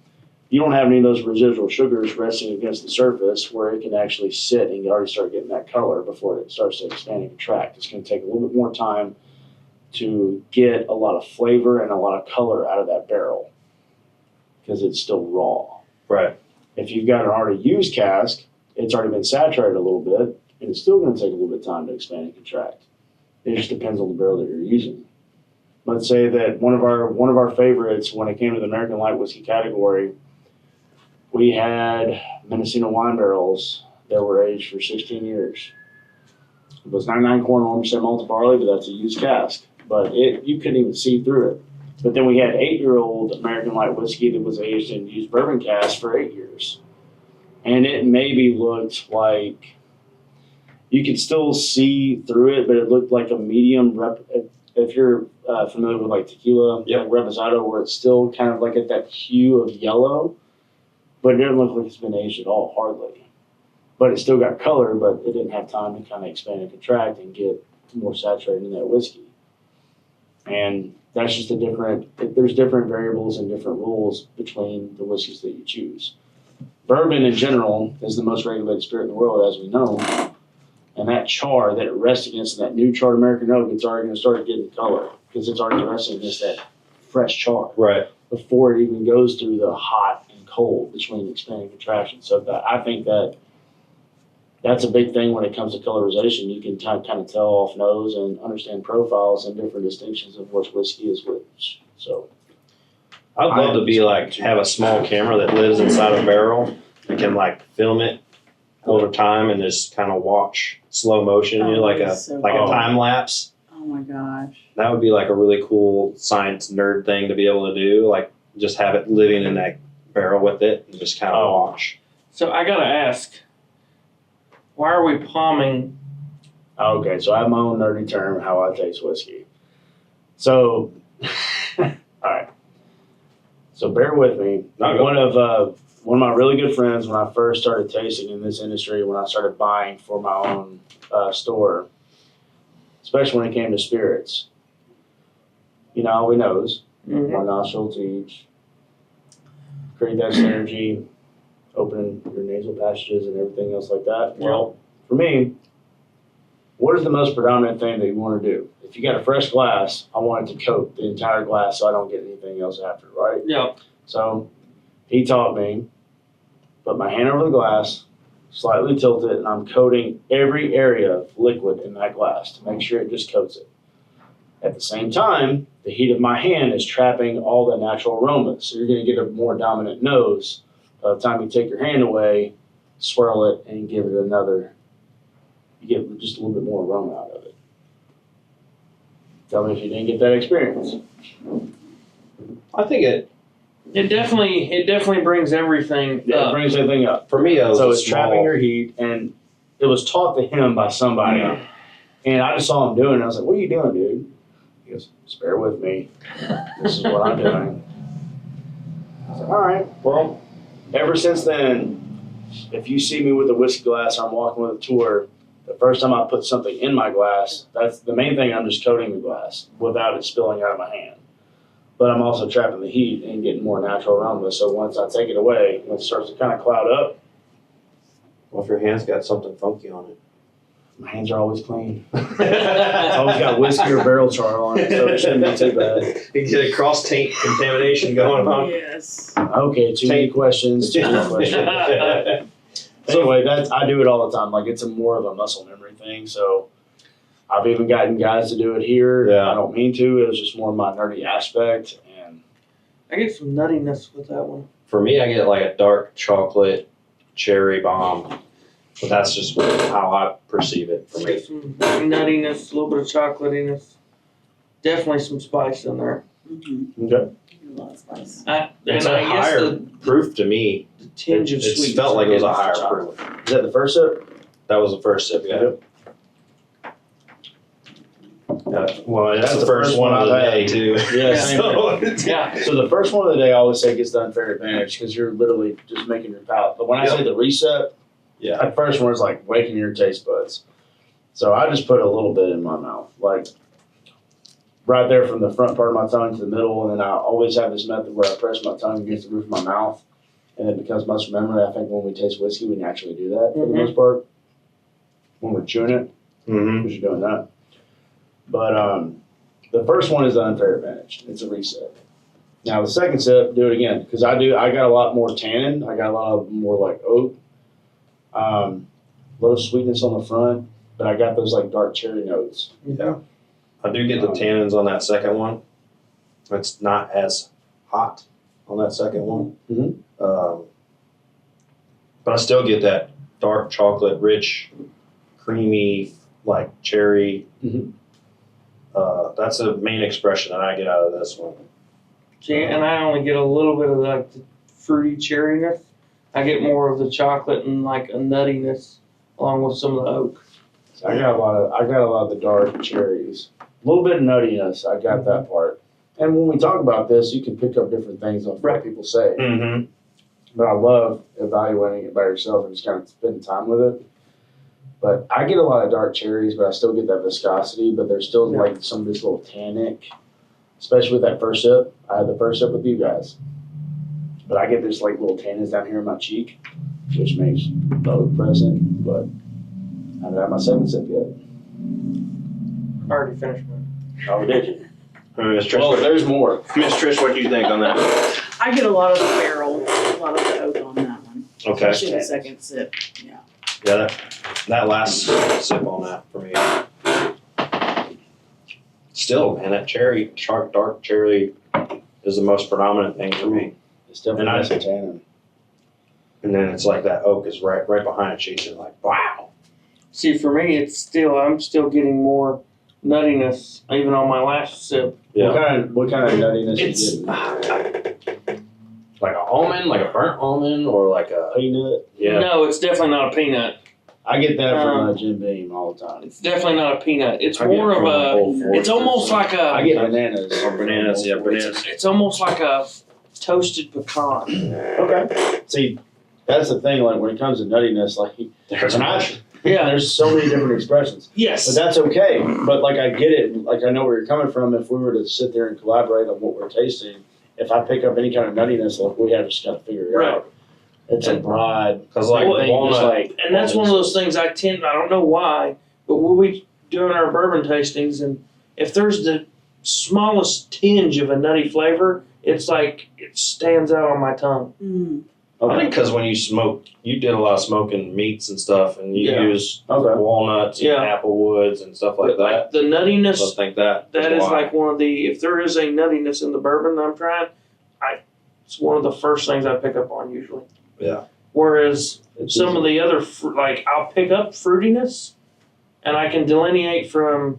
Speaker 6: you don't have any of those residual sugars resting against the surface where it can actually sit and already start getting that color before it starts to expand and contract. It's going to take a little bit more time to get a lot of flavor and a lot of color out of that barrel because it's still raw.
Speaker 1: Right.
Speaker 6: If you've got an already used cask, it's already been saturated a little bit, and it's still going to take a little bit of time to expand and contract. It just depends on the barrel that you're using. Let's say that one of our favorites when it came to the American Light whiskey category, we had Mendocino wine barrels that were aged for 16 years. It was 99 corn, 1% malted barley, but that's a used cask. But you couldn't even see through it. But then we had 8-year-old American Light whiskey that was aged in used bourbon casks for 8 years. And it maybe looked like, you could still see through it, but it looked like a medium, if you're familiar with like tequila,
Speaker 1: Yep.
Speaker 6: like reposado, where it's still kind of like at that hue of yellow, but it didn't look like it's been aged at all, hardly. But it still got color, but it didn't have time to kind of expand and contract and get more saturated in that whiskey. And that's just there's different variables and different rules between the whiskeys that you choose. Bourbon in general is the most regulated spirit in the world, as we know. And that char that it rests against that new charred American oak, it's already going to start getting color because it's already resting against that fresh char.
Speaker 1: Right.
Speaker 6: Before it even goes through the hot and cold between expanding and contraction. So I think that's a big thing when it comes to colorization. You can kind of tell off nose and understand profiles and different distinctions of which whiskey is which. So
Speaker 1: I'd love to be like, have a small camera that lives inside a barrel and can like film it over time and just kind of watch slow motion, like a time lapse.
Speaker 7: Oh my gosh.
Speaker 1: That would be like a really cool science nerd thing to be able to do. Like just have it living in that barrel with it and just kind of watch.
Speaker 2: So I gotta ask, why are we palming?
Speaker 6: okay, so I have my own nerdy term how I taste whiskey. So, all right. So bear with me. One of my really good friends when I first started tasting in this industry, when I started buying for my own store, especially when it came to spirits. You know how we knows, one nostril to each, create that synergy, opening your nasal passages and everything else like that. Well, for me, what is the most predominant thing that you want to do? If you got a fresh glass, I want it to coat the entire glass so I don't get anything else after, right?
Speaker 2: Yeah.
Speaker 6: So he taught me, put my hand over the glass, slightly tilt it, and I'm coating every area of liquid in that glass to make sure it just coats it. At the same time, the heat of my hand is trapping all the natural aromas. So you're going to get a more dominant nose. By the time you take your hand away, swirl it, and give it another, you get just a little bit more aroma out of it. Tell me if you didn't get that experience.
Speaker 1: I think it
Speaker 2: definitely brings everything
Speaker 6: Yeah, it
Speaker 2: up.
Speaker 6: brings everything up.
Speaker 1: for me. It was
Speaker 6: So
Speaker 1: a
Speaker 6: it's trapping
Speaker 1: small-
Speaker 6: your heat, and it was taught to him by somebody. And I just saw him doing it. I was like, what are you doing, dude? He goes, just bear with me. This is what I'm doing. I was like, all right, well, ever since then, if you see me with a whiskey glass or I'm walking with a tour, the first time I put something in my glass, that's the main thing. I'm just coating the glass without it spilling out of my hand. But I'm also trapping the heat and getting more natural aroma. So once I take it away, when it starts to kind of cloud up,
Speaker 1: Well, if your hand's got something funky on it.
Speaker 6: my hands are always clean. It's always got whiskey or barrel char on it, so it shouldn't be too bad.
Speaker 1: You get a cross taint contamination going on.
Speaker 7: Yes.
Speaker 6: Okay, too many questions. Too many questions. Anyway, I do it all the time. Like it's more of a muscle memory thing. So I've even gotten guys to do it here.
Speaker 1: Yeah.
Speaker 6: I don't mean to. It was just more of my nerdy aspect. And
Speaker 2: I get some nuttiness with that one.
Speaker 1: For me, I get like a dark chocolate cherry bomb. But that's just how I perceive it for
Speaker 2: I
Speaker 1: me.
Speaker 2: get some nuttiness, a little bit of chocolatiness. Definitely some spice in there.
Speaker 7: Mm-hmm.
Speaker 6: okay.
Speaker 7: A lot of spice.
Speaker 1: It's
Speaker 2: And
Speaker 1: a
Speaker 2: I guess
Speaker 1: higher
Speaker 2: the
Speaker 1: proof to me.
Speaker 2: tinge of
Speaker 1: It
Speaker 2: sweetness.
Speaker 1: felt like it was a higher
Speaker 6: Chocolate.
Speaker 1: proof.
Speaker 6: Is that the first sip?
Speaker 1: That was the first sip, yeah. Well, that's the first one of the day too.
Speaker 6: Yeah, same
Speaker 1: So,
Speaker 2: Yeah.
Speaker 6: So the first one of the day, I always say gets the unfair advantage because you're literally just making your palate. But when I say the reset,
Speaker 1: yeah.
Speaker 6: that first one is like waking your taste buds. So I just put a little bit in my mouth, like right there from the front part of my tongue to the middle, and then I always have this method where I press my tongue against the roof of my mouth, and it becomes muscle memory. I think when we taste whiskey, we naturally do that for the most part. When we're chewing it,
Speaker 1: Mm-hmm.
Speaker 6: because you're doing that. But the first one is the unfair advantage. It's a reset. Now the second sip, do it again because I got a lot more tannin. I got a lot of more like oak, little sweetness on the front, but I got those like dark cherry notes.
Speaker 1: Yeah. I do get the tannins on that second one. It's not as hot on that second one.
Speaker 6: Mhm.
Speaker 1: But I still get that dark chocolate, rich, creamy, like cherry.
Speaker 6: Mhm.
Speaker 1: That's the main expression that I get out of this one.
Speaker 2: See, and I only get a little bit of like the fruity cherryness. I get more of the chocolate and like a nuttiness along with some of the oak.
Speaker 6: So I got a lot of the dark cherries. A little bit of nuttiness. I got that part. And when we talk about this, you can pick up different things off what people say.
Speaker 1: Mm-hmm.
Speaker 6: But I love evaluating it by yourself and just kind of spending time with it. But I get a lot of dark cherries, but I still get that viscosity. But there's still like some of this little tannic, especially with that first sip. I had the first sip with you guys. But I get this like little tannins down here in my cheek, which makes the oak present. But I haven't had my second sip yet.
Speaker 2: I already finished mine.
Speaker 6: Oh, did you?
Speaker 1: Miss Trish,
Speaker 6: Well, there's more.
Speaker 1: Miss Trish, what do you think on that?
Speaker 7: I get a lot of the barrel, a lot of the oak on that one.
Speaker 1: Okay.
Speaker 7: Especially the second sip. Yeah.
Speaker 1: Yeah, that last sip on that for me. Still, man, that cherry, sharp, dark cherry is the most predominant thing for me.
Speaker 6: It's definitely
Speaker 1: And I-
Speaker 6: nice and tannin.
Speaker 1: And then it's like that oak is right behind it. She's just like, wow.
Speaker 2: See, for me, I'm still getting more nuttiness even on my last sip.
Speaker 1: Yeah.
Speaker 6: What kind of nuttiness
Speaker 2: It's
Speaker 6: you getting?
Speaker 1: Like a almond, like a burnt almond, or like a,
Speaker 6: Peanut?
Speaker 1: yeah.
Speaker 2: No, it's definitely not a peanut.
Speaker 6: I get that from Jim Beam all the time.
Speaker 2: It's definitely not a peanut. It's
Speaker 1: I get
Speaker 2: more
Speaker 1: it
Speaker 2: of
Speaker 1: from, like,
Speaker 2: a.
Speaker 1: Whole Foods
Speaker 2: It's
Speaker 1: or
Speaker 2: almost
Speaker 1: something.
Speaker 2: like a.
Speaker 6: I get bananas.
Speaker 1: Or bananas, yeah, bananas.
Speaker 2: It's almost like a toasted pecan.
Speaker 6: Okay. See, that's the thing. Like when it comes to nuttiness, like
Speaker 1: There's
Speaker 6: and I-
Speaker 1: much.
Speaker 2: Yeah.
Speaker 6: there's so many different expressions. But
Speaker 2: Yes.
Speaker 6: that's okay. But like I get it. Like I know where you're coming from. If we were to sit there and collaborate on what we're tasting, if I pick up any kind of nuttiness, like we have just got to figure it
Speaker 2: Right.
Speaker 6: out. It's a broad.
Speaker 1: Because like
Speaker 2: Well,
Speaker 6: thing,
Speaker 1: walnut,
Speaker 6: just like
Speaker 2: And that's one of those things I don't know why, but we'll be doing our bourbon tastings, and if there's the smallest tinge of a nutty flavor, it's like it stands out on my tongue.
Speaker 7: Mm.
Speaker 1: I think because when you smoke, you did a lot of smoking meats and stuff, and you
Speaker 2: Yeah.
Speaker 1: use
Speaker 6: Okay.
Speaker 1: walnuts and
Speaker 2: Yeah.
Speaker 1: apple woods and stuff like that.
Speaker 2: The nuttiness,
Speaker 1: So I think that
Speaker 2: that is
Speaker 1: why.
Speaker 2: like one of the, if there is a nuttiness in the bourbon I'm trying, it's one of the first things I pick up on usually.
Speaker 1: Yeah.
Speaker 2: Whereas
Speaker 6: It's
Speaker 2: some of the other, like I'll pick up fruitiness, and I can delineate from,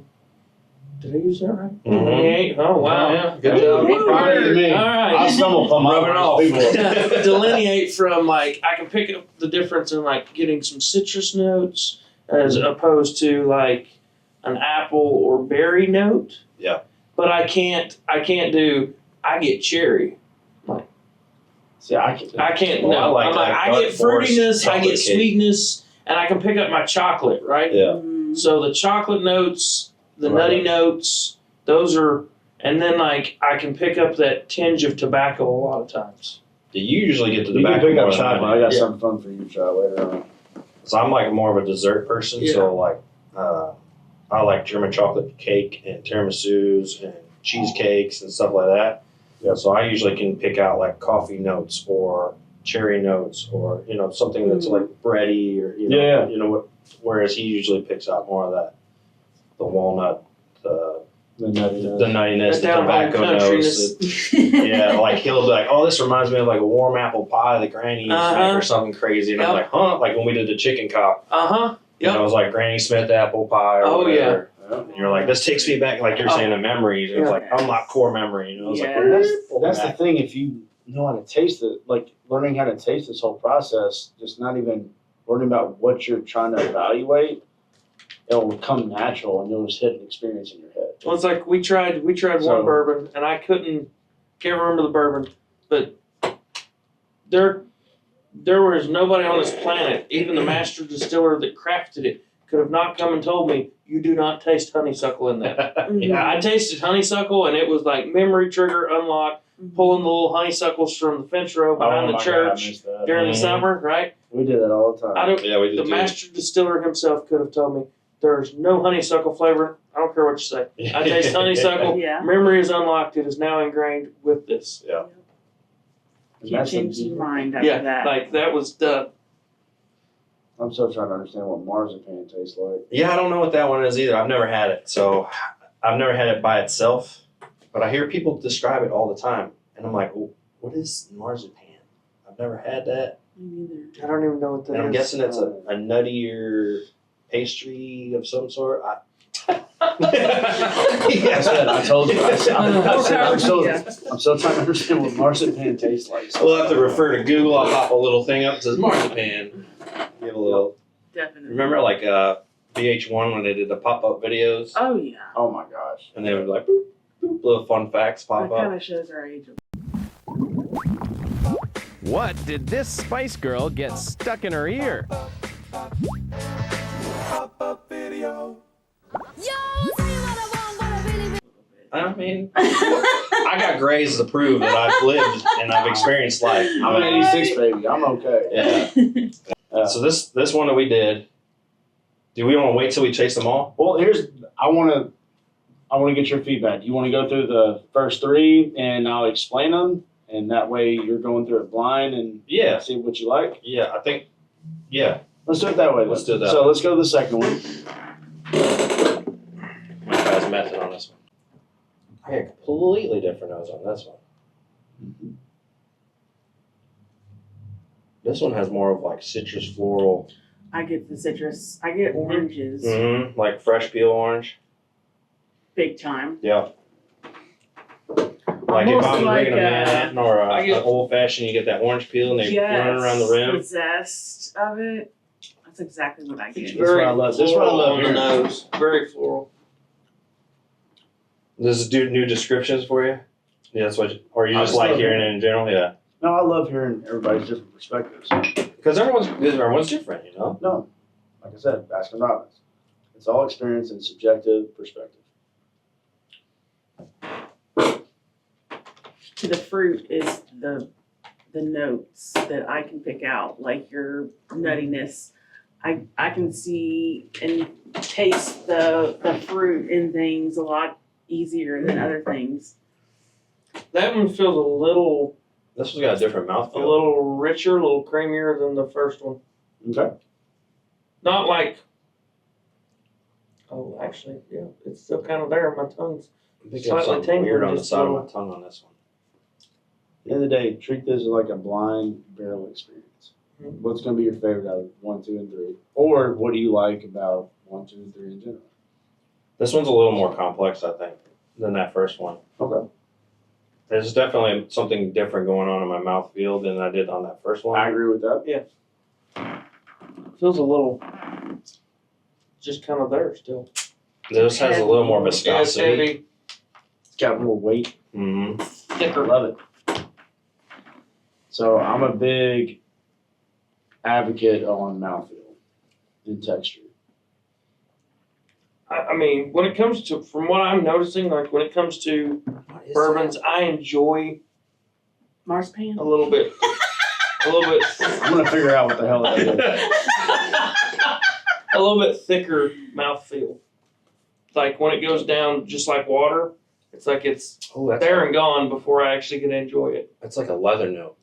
Speaker 2: did I use that right?
Speaker 1: Mhm.
Speaker 2: Delineate, oh wow.
Speaker 1: Yeah, good job.
Speaker 2: Woo!
Speaker 6: Harder than me.
Speaker 2: All right.
Speaker 6: I stumble from my
Speaker 1: Rub it off.
Speaker 6: people.
Speaker 2: Delineate from like I can pick up the difference in like getting some citrus notes as opposed to like an apple or berry note.
Speaker 1: Yeah.
Speaker 2: But I get cherry.
Speaker 6: See, I
Speaker 2: can't
Speaker 1: Well, I
Speaker 2: no.
Speaker 1: like
Speaker 2: I'm
Speaker 1: that
Speaker 2: I
Speaker 1: dark
Speaker 2: get
Speaker 1: forest
Speaker 2: fruitiness, I get
Speaker 1: chocolate cake.
Speaker 2: sweetness, and I can pick up my chocolate, right?
Speaker 1: Yeah.
Speaker 7: Mm.
Speaker 2: So the chocolate notes, the
Speaker 1: Right.
Speaker 2: nutty notes, those are, and then like I can pick up that tinge of tobacco a lot of times.
Speaker 1: You usually get the
Speaker 6: You can
Speaker 1: tobacco
Speaker 6: pick
Speaker 1: more
Speaker 6: up
Speaker 1: than I
Speaker 6: chocolate.
Speaker 1: do.
Speaker 6: I got
Speaker 2: Yeah.
Speaker 6: something fun for you to try later on.
Speaker 1: So I'm like more of a dessert person.
Speaker 2: Yeah.
Speaker 1: So like, I like German chocolate cake and tiramisus and cheesecakes and stuff like that.
Speaker 6: Yeah.
Speaker 1: So I usually can pick out like coffee notes or cherry notes or something that's like bready or
Speaker 6: Yeah.
Speaker 1: what. Whereas he usually picks out more of that, the walnut, the
Speaker 6: The nuttiness.
Speaker 1: nuttiness, the
Speaker 2: That down home
Speaker 1: tobacco notes.
Speaker 2: countryness.
Speaker 1: Yeah, like he'll be like, oh, this reminds me of like a warm apple pie that Granny used to make
Speaker 2: Uh-huh.
Speaker 1: or something crazy. And I'm
Speaker 2: Yep.
Speaker 1: like, huh? Like when we did the chicken cock.
Speaker 2: Uh-huh.
Speaker 1: You know, it was like Granny Smith apple pie or
Speaker 2: Oh,
Speaker 1: whatever.
Speaker 6: Yeah.
Speaker 1: And you're like, this takes me back, like you're saying, to memories. And it's
Speaker 2: Yeah.
Speaker 1: like, unlock core memory. It's like,
Speaker 7: Yes.
Speaker 6: That's the thing. If you know how to taste it, like learning how to taste this whole process, just not even learning about what you're trying to evaluate, it'll come natural and you'll just hit an experience in your head.
Speaker 2: Well, it's like we tried
Speaker 6: So-
Speaker 2: one bourbon, and I can't remember the bourbon, but there was nobody on this planet, even the master distiller that crafted it, could have not come and told me, you do not taste honeysuckle in that.
Speaker 7: Yeah.
Speaker 2: I tasted honeysuckle, and it was like memory trigger unlock, pulling the little honeysuckles from the fence row behind the
Speaker 6: my God, I
Speaker 2: church
Speaker 6: missed that.
Speaker 2: during the
Speaker 1: Mhm.
Speaker 2: summer, right?
Speaker 6: We did that all the time.
Speaker 2: I don't.
Speaker 1: Yeah, we did
Speaker 2: The
Speaker 1: too.
Speaker 2: master distiller himself could have told me there's no honeysuckle flavor. I don't care what you say. I taste honeysuckle.
Speaker 7: Yeah.
Speaker 2: Memory is unlocked. It is now ingrained with this.
Speaker 1: Yeah.
Speaker 6: And
Speaker 7: Can't
Speaker 6: that's
Speaker 7: change
Speaker 6: the-
Speaker 7: your mind after
Speaker 2: Yeah,
Speaker 7: that.
Speaker 2: like that was done.
Speaker 6: I'm still trying to understand what marzipan tastes like.
Speaker 1: Yeah, I don't know what that one is either. I've never had it, so I've never had it by itself. But I hear people describe it all the time, and I'm like, oh, what is marzipan? I've never had that,
Speaker 7: Me neither.
Speaker 2: I don't even know what that
Speaker 1: and I'm
Speaker 2: is.
Speaker 1: guessing it's a nuttier pastry of some sort.
Speaker 6: Yes, I told you. I'm still
Speaker 7: Yeah.
Speaker 6: trying to understand what marzipan tastes like. So
Speaker 1: We'll have to refer to Google. I'll pop a little thing up that says marzipan. Give a little.
Speaker 7: Definitely.
Speaker 1: Remember, like VH1 when they did the pop-up videos,
Speaker 7: Oh yeah.
Speaker 6: Oh my gosh.
Speaker 1: and they would like boop, boop, little fun facts pop
Speaker 7: That
Speaker 1: up.
Speaker 7: kind of shows our age.
Speaker 8: What did this Spice Girl get stuck in her ear?
Speaker 1: I mean, I got grays to prove that I've lived and I've experienced life.
Speaker 6: I'm an 86 baby. I'm okay.
Speaker 1: Yeah. So this one that we did, do we want to wait till we chase them all?
Speaker 6: Well, I want to get your feedback. Do you want to go through the first three and I'll explain them, and that way you're going through it blind and
Speaker 1: Yeah.
Speaker 6: see what you like?
Speaker 1: Yeah, I think. Yeah.
Speaker 6: Let's do it that way.
Speaker 1: Let's
Speaker 6: then.
Speaker 1: do that.
Speaker 6: So let's go to the second one.
Speaker 1: My guy's method on this one. I got a completely different nose on this one. This one has more of like citrus floral.
Speaker 7: I get the citrus. I get oranges
Speaker 1: Mm-hmm. Like fresh peel orange.
Speaker 7: big time.
Speaker 1: Yeah. Like if
Speaker 7: Almost
Speaker 1: I'm
Speaker 7: like
Speaker 1: drinking a Manhattan or an old fashioned, you get that orange peel and they run around the rim.
Speaker 7: The zest of it. That's exactly what I
Speaker 2: It's
Speaker 7: get.
Speaker 6: That's what I love. That's what I
Speaker 2: floral
Speaker 6: love
Speaker 2: on the
Speaker 6: hearing.
Speaker 2: nose. Very floral.
Speaker 1: Does it do new descriptions for you? Yeah, that's what. Or you
Speaker 6: I
Speaker 1: just
Speaker 6: just
Speaker 1: like
Speaker 6: love
Speaker 1: hearing
Speaker 6: it.
Speaker 1: it in general? Yeah.
Speaker 6: No, I love hearing everybody's different perspectives.
Speaker 1: Because everyone's different, you know.
Speaker 6: No, like I said, Baskin Robbins. It's all experience and subjective perspective.
Speaker 7: To the fruit is the notes that I can pick out, like your nuttiness. I can see and taste the fruit in things a lot easier than other things.
Speaker 2: That one feels a little
Speaker 1: This one's got a different
Speaker 2: a
Speaker 1: mouthfeel.
Speaker 2: little richer, a little creamier than the first one.
Speaker 6: Okay.
Speaker 2: Not like. Oh, actually, yeah, it's still kind of there. My tongue's
Speaker 1: I think
Speaker 2: slightly
Speaker 1: there's something
Speaker 2: tingling
Speaker 1: weird on the
Speaker 2: just
Speaker 1: side
Speaker 2: a
Speaker 1: of my
Speaker 2: little.
Speaker 1: tongue on this one.
Speaker 6: At the end of the day, treat this as like a blind barrel experience.
Speaker 2: Mhm.
Speaker 6: What's going to be your favorite out of 1, 2, and 3? Or what do you like about 1, 2, and 3 in general?
Speaker 1: This one's a little more complex, I think, than that first one.
Speaker 6: Okay.
Speaker 1: There's definitely something different going on in my mouthfeel than I did on that first one.
Speaker 6: I agree with that.
Speaker 2: Feels a little. Just kind of there still.
Speaker 1: This has a little more
Speaker 2: Yeah, it's
Speaker 1: viscosity.
Speaker 2: heavy,
Speaker 6: It's got a little weight.
Speaker 1: Mm-hmm.
Speaker 2: thicker.
Speaker 6: Love it. So I'm a big advocate on mouthfeel and texture.
Speaker 2: I mean, when it comes to, from what I'm noticing, like when it comes to bourbons, I enjoy
Speaker 7: Marzipan.
Speaker 2: a little bit.
Speaker 6: I'm going to figure out what the hell that is.
Speaker 2: A little bit thicker mouthfeel. Like when it goes down just like water, it's like it's
Speaker 1: Oh, that's
Speaker 2: there and gone before I actually get to enjoy it.
Speaker 1: That's like a leather note.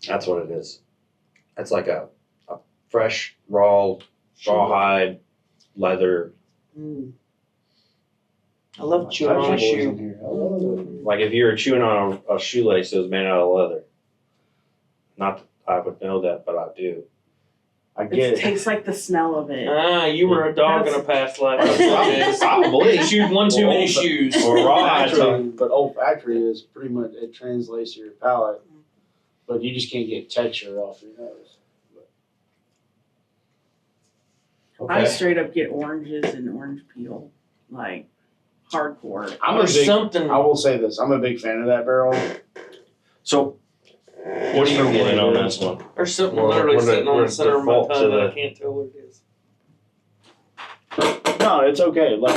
Speaker 1: That's what it is. It's like a fresh, raw, rawhide leather.
Speaker 2: I love chewing on a shoe.
Speaker 1: Like if you were chewing on a shoelace that was made out of leather. Not that I would know that, but I do.
Speaker 6: I
Speaker 7: It
Speaker 6: get it.
Speaker 7: tastes like the smell of it.
Speaker 2: Ah, you were a dog in a past life.
Speaker 1: Probably.
Speaker 2: Chewed one too many shoes.
Speaker 1: Or rawhide.
Speaker 6: Olfactory, but olfactory is pretty much, it translates to your palate but you just can't get texture off your nose.
Speaker 7: I straight up get oranges and orange peel, like hardcore.
Speaker 6: I'm
Speaker 2: Or
Speaker 6: a big,
Speaker 2: something.
Speaker 6: I will say this, I'm a big fan of that barrel.
Speaker 1: So, what are you getting on this one?
Speaker 2: There's something
Speaker 1: Well,
Speaker 2: literally
Speaker 1: where's the-
Speaker 2: sitting on the
Speaker 1: where's the
Speaker 2: center of my
Speaker 1: fault to
Speaker 2: tongue that I
Speaker 1: the-
Speaker 2: can't tell what it is.
Speaker 6: No, it's okay. Like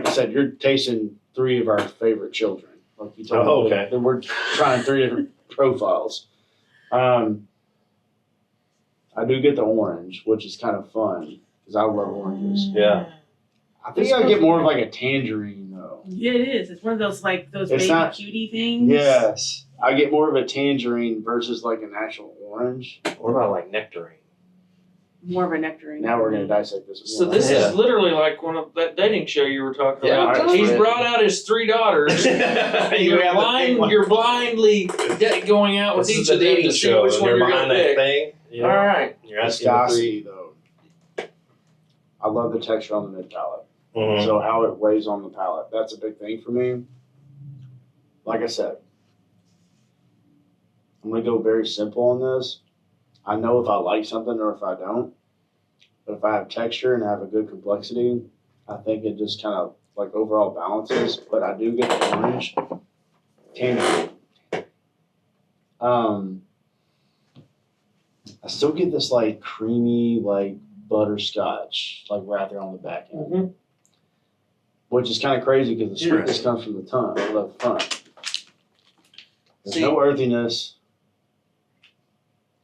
Speaker 6: I said, you're tasting 3 of our favorite children. Like you told
Speaker 1: Oh,
Speaker 6: me,
Speaker 1: okay.
Speaker 6: that we're trying 3 different profiles. I do get the orange, which is kind of fun because I love oranges.
Speaker 1: Yeah.
Speaker 6: I think I get more of like a tangerine though.
Speaker 7: Yeah, it is. It's one of those like those
Speaker 6: It's
Speaker 7: baby
Speaker 6: not-
Speaker 7: cutie things.
Speaker 6: Yes, I get more of a tangerine versus like an actual orange.
Speaker 1: What about like nectarine?
Speaker 7: More of a nectarine.
Speaker 6: Now we're gonna dissect this.
Speaker 2: So this
Speaker 1: Yeah.
Speaker 2: is literally like one of that dating show you were talking
Speaker 1: Yeah,
Speaker 2: about.
Speaker 1: I-
Speaker 2: He's brought out his 3 daughters. You're blindly going out with
Speaker 1: This
Speaker 2: each
Speaker 1: is the
Speaker 2: of them
Speaker 1: dating
Speaker 2: to see
Speaker 1: show,
Speaker 2: which
Speaker 1: and
Speaker 2: one
Speaker 1: you're
Speaker 2: you're
Speaker 1: behind
Speaker 2: gonna
Speaker 1: that
Speaker 2: pick.
Speaker 1: thing. You know,
Speaker 2: All right.
Speaker 1: You're asking the
Speaker 6: Viscosity
Speaker 1: 3.
Speaker 6: though. I love the texture on the mid palate.
Speaker 1: Mhm.
Speaker 6: So how it weighs on the palate, that's a big thing for me. Like I said, I'm gonna go very simple on this. I know if I like something or if I don't. But if I have texture and I have a good complexity, I think it just kind of like overall balances. But I do get the orange tangerine. I still get this like creamy like butterscotch like right there on the back end.
Speaker 2: Mm-hmm.
Speaker 6: Which is kind of crazy because the sweetness
Speaker 1: Interesting.
Speaker 6: comes from the tongue, or the front. There's
Speaker 2: See-
Speaker 6: no earthiness.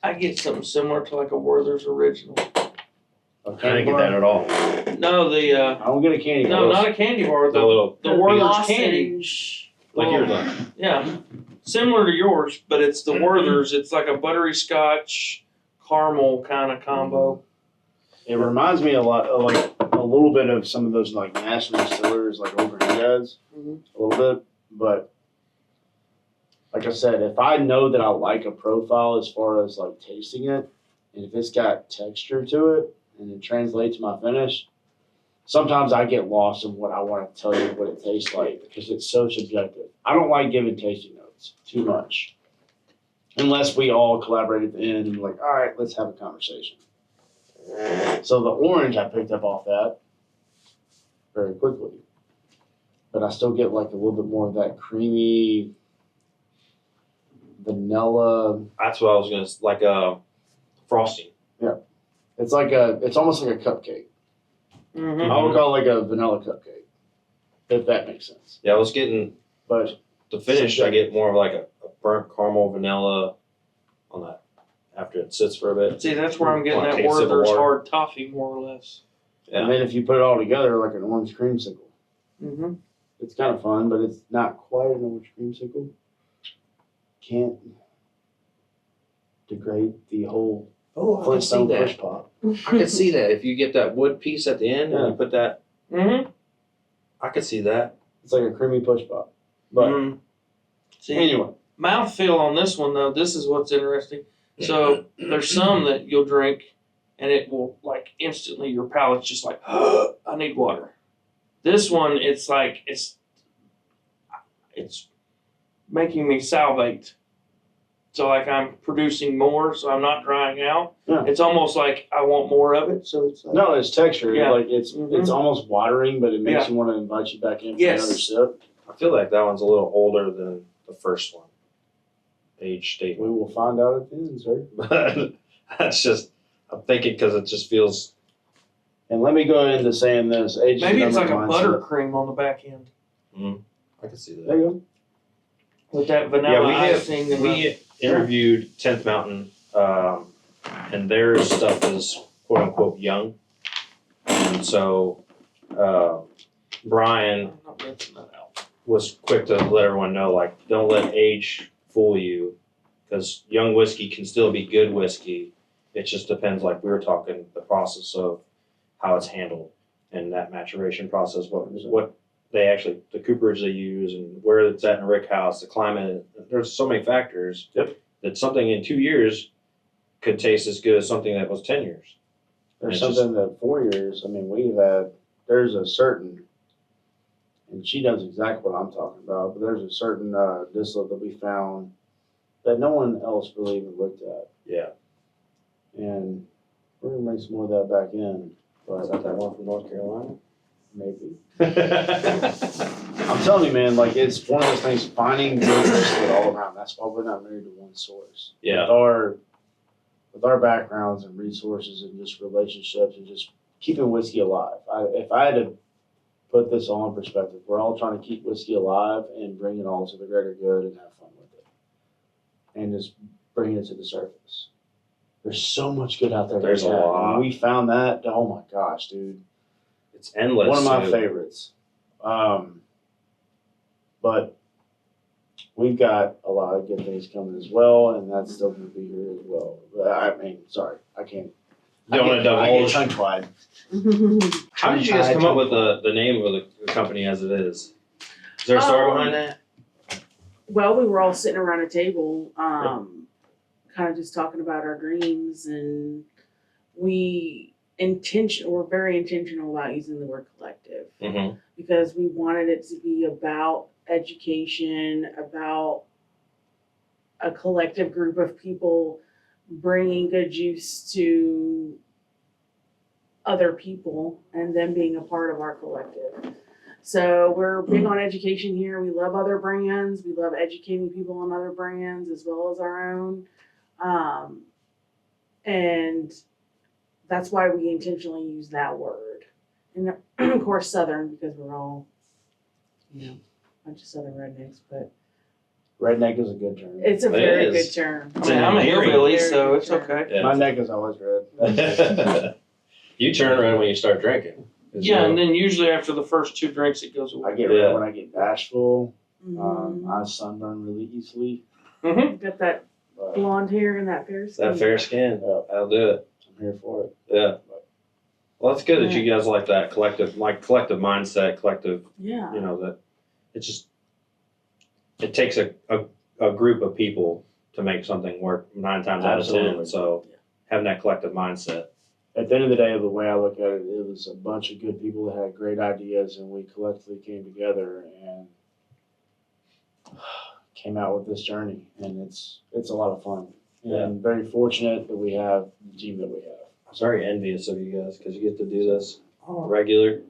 Speaker 2: I get something similar to like a Werther's original.
Speaker 6: A
Speaker 1: I
Speaker 6: candy
Speaker 1: didn't get
Speaker 6: bar.
Speaker 1: that at all.
Speaker 2: No, the
Speaker 6: I don't get a candy
Speaker 2: no,
Speaker 6: bar.
Speaker 2: not a candy bar.
Speaker 1: The
Speaker 2: The
Speaker 1: little,
Speaker 2: the Werther's candy.
Speaker 7: Lozenge.
Speaker 1: like yours are.
Speaker 2: Yeah, similar to yours, but it's the Werther's. It's like a buttery scotch caramel kind of combo.
Speaker 6: It reminds me a lot of like a little bit of some of those like national distillers like over here guys.
Speaker 2: Mhm.
Speaker 6: A little bit. But like I said, if I know that I like a profile as far as like tasting it, and if it's got texture to it and it translates to my finish, sometimes I get lost in what I want to tell you what it tastes like because it's so subjective. I don't like giving tasting notes too much. Unless we all collaborate at the end and be like, all right, let's have a conversation. So the orange I picked up off that very quickly. But I still get like a little bit more of that creamy vanilla.
Speaker 1: That's what I was gonna like frosting.
Speaker 6: It's almost like a cupcake.
Speaker 2: Mm-hmm.
Speaker 6: I would call it like a vanilla cupcake, if that makes sense.
Speaker 1: Yeah, I was getting
Speaker 6: But
Speaker 1: the finish. I get more of like a burnt caramel vanilla on that after it sits for a bit.
Speaker 2: See, that's where I'm getting
Speaker 1: Like,
Speaker 2: that
Speaker 1: take a sip of
Speaker 2: Werther's
Speaker 1: water.
Speaker 2: hard toffee, more or less.
Speaker 1: Yeah.
Speaker 6: and then if you put it all together like an orange creamsicle,
Speaker 2: Mm-hmm.
Speaker 6: it's kind of fun, but it's not quite an orange creamsicle. Can't degrade the whole
Speaker 1: Oh,
Speaker 6: Flintstone push pop.
Speaker 1: I could see that if you get that wood piece at the end and you put that.
Speaker 2: Mm-hmm.
Speaker 1: I could see that.
Speaker 6: It's like a creamy push pop. But
Speaker 1: Mm.
Speaker 2: See,
Speaker 6: anyway,
Speaker 2: mouthfeel on this one though, this is what's interesting. So there's some that you'll drink and it will like instantly your palate's just like, I need water. This one, it's like it's making me salivate. So like I'm producing more, so I'm not drying out.
Speaker 6: Yeah.
Speaker 2: It's almost like I want more of it. So it's like,
Speaker 6: no, it's texture.
Speaker 2: Yeah.
Speaker 6: Like it's
Speaker 2: Mhm.
Speaker 6: almost watering, but it makes
Speaker 2: Yeah.
Speaker 6: you want to invite you back in for
Speaker 2: Yes.
Speaker 6: another sip.
Speaker 1: I feel like that one's a little older than the first one. Age statement.
Speaker 6: We will find out at the end, sir.
Speaker 1: But that's just, I'm thinking because it just feels.
Speaker 6: And let me go into saying this. Age is
Speaker 2: maybe it's like
Speaker 6: number
Speaker 2: a
Speaker 6: mindset.
Speaker 2: buttercream on the back end
Speaker 1: I can see that.
Speaker 6: There you
Speaker 2: with that vanilla
Speaker 1: Yeah,
Speaker 2: icing and the,
Speaker 1: we interviewed 10th Mountain, and their stuff is quote unquote young. And so Brian
Speaker 2: I'm not rinsing that out.
Speaker 1: was quick to let everyone know, like, don't let age fool you, because young whiskey can still be good whiskey. It just depends, like we were talking, the process of how it's handled and that maturation process, what they actually, the cooperage they use and where it's at in a rick house, the climate. There's so many factors.
Speaker 6: Yep.
Speaker 1: That something in 2 years could taste as good as something that was 10 years.
Speaker 6: There's
Speaker 1: It's
Speaker 6: something that 4 years, I mean, there's a certain, and she knows exactly what I'm talking about, but there's a certain distillate that we found that no one else really even looked at.
Speaker 1: Yeah.
Speaker 6: And we're gonna bring some more of that back in,
Speaker 1: Is that one from North Carolina?
Speaker 6: maybe.
Speaker 1: Yeah.
Speaker 6: I'm telling you, man, like it's one of those things, finding good whiskey all around. That's why we're not married to one source. With our backgrounds and resources and just relationships and just keeping whiskey alive. If I had to put this all in perspective, we're all trying to keep whiskey alive and bring it all to the greater good and have fun with it. And just bring it to the surface. There's so much good out there.
Speaker 1: There's a lot.
Speaker 6: And we found that, oh my gosh, dude.
Speaker 1: It's endless.
Speaker 6: One of my
Speaker 1: too.
Speaker 6: favorites. But we've got a lot of good things coming as well, and that's still going to be here as well. But I mean, sorry, I can't.
Speaker 1: You don't want to
Speaker 6: I get
Speaker 1: divulge.
Speaker 6: tongue-tied.
Speaker 1: How did you guys come up with the name of the company as it is? Is there a story behind that?
Speaker 7: Well, we were all sitting around a table, kind of just talking about our dreams, and we're very intentional about using the word collective
Speaker 1: Mm-hmm.
Speaker 7: because we wanted it to be about education, about a collective group of people bringing good juice to other people and them being a part of our collective. So we're big on education here. We love other brands. We love educating people on other brands as well as our own. And that's why we intentionally use that word. And of course, Southern, because we're all, a bunch of Southern rednecks, but
Speaker 6: Redneck is a good term.
Speaker 7: it's a
Speaker 1: It
Speaker 7: very
Speaker 1: is.
Speaker 7: good term.
Speaker 1: It's
Speaker 2: I'm a
Speaker 1: endearing.
Speaker 2: hillbilly, so it's okay.
Speaker 6: My neck is always red.
Speaker 1: You turn red when you start drinking.
Speaker 2: Yeah, and then usually after the first 2 drinks, it goes
Speaker 6: I
Speaker 2: away.
Speaker 6: get
Speaker 1: Yeah.
Speaker 6: red when I get Nashville.
Speaker 7: Mhm.
Speaker 6: I sunburn really easily.
Speaker 2: Mm-hmm.
Speaker 7: Got that
Speaker 6: But
Speaker 7: blonde hair and that fair skin.
Speaker 1: That fair skin.
Speaker 6: Yeah.
Speaker 1: I'll do it.
Speaker 6: I'm here for it.
Speaker 1: Yeah. Well, that's good that you guys like that collective mindset,
Speaker 7: Yeah.
Speaker 1: that it's just, it takes a group of people to make something work 9 times out of 10.
Speaker 6: Absolutely.
Speaker 1: So having that collective mindset.
Speaker 6: At the end of the day, the way I look at it, it was a bunch of good people that had great ideas, and we collectively came together and came out with this journey, and it's a lot of fun.
Speaker 1: Yeah.
Speaker 6: And very fortunate that we have the team that we have.
Speaker 1: I'm very envious of you guys because you get to do this on a regular,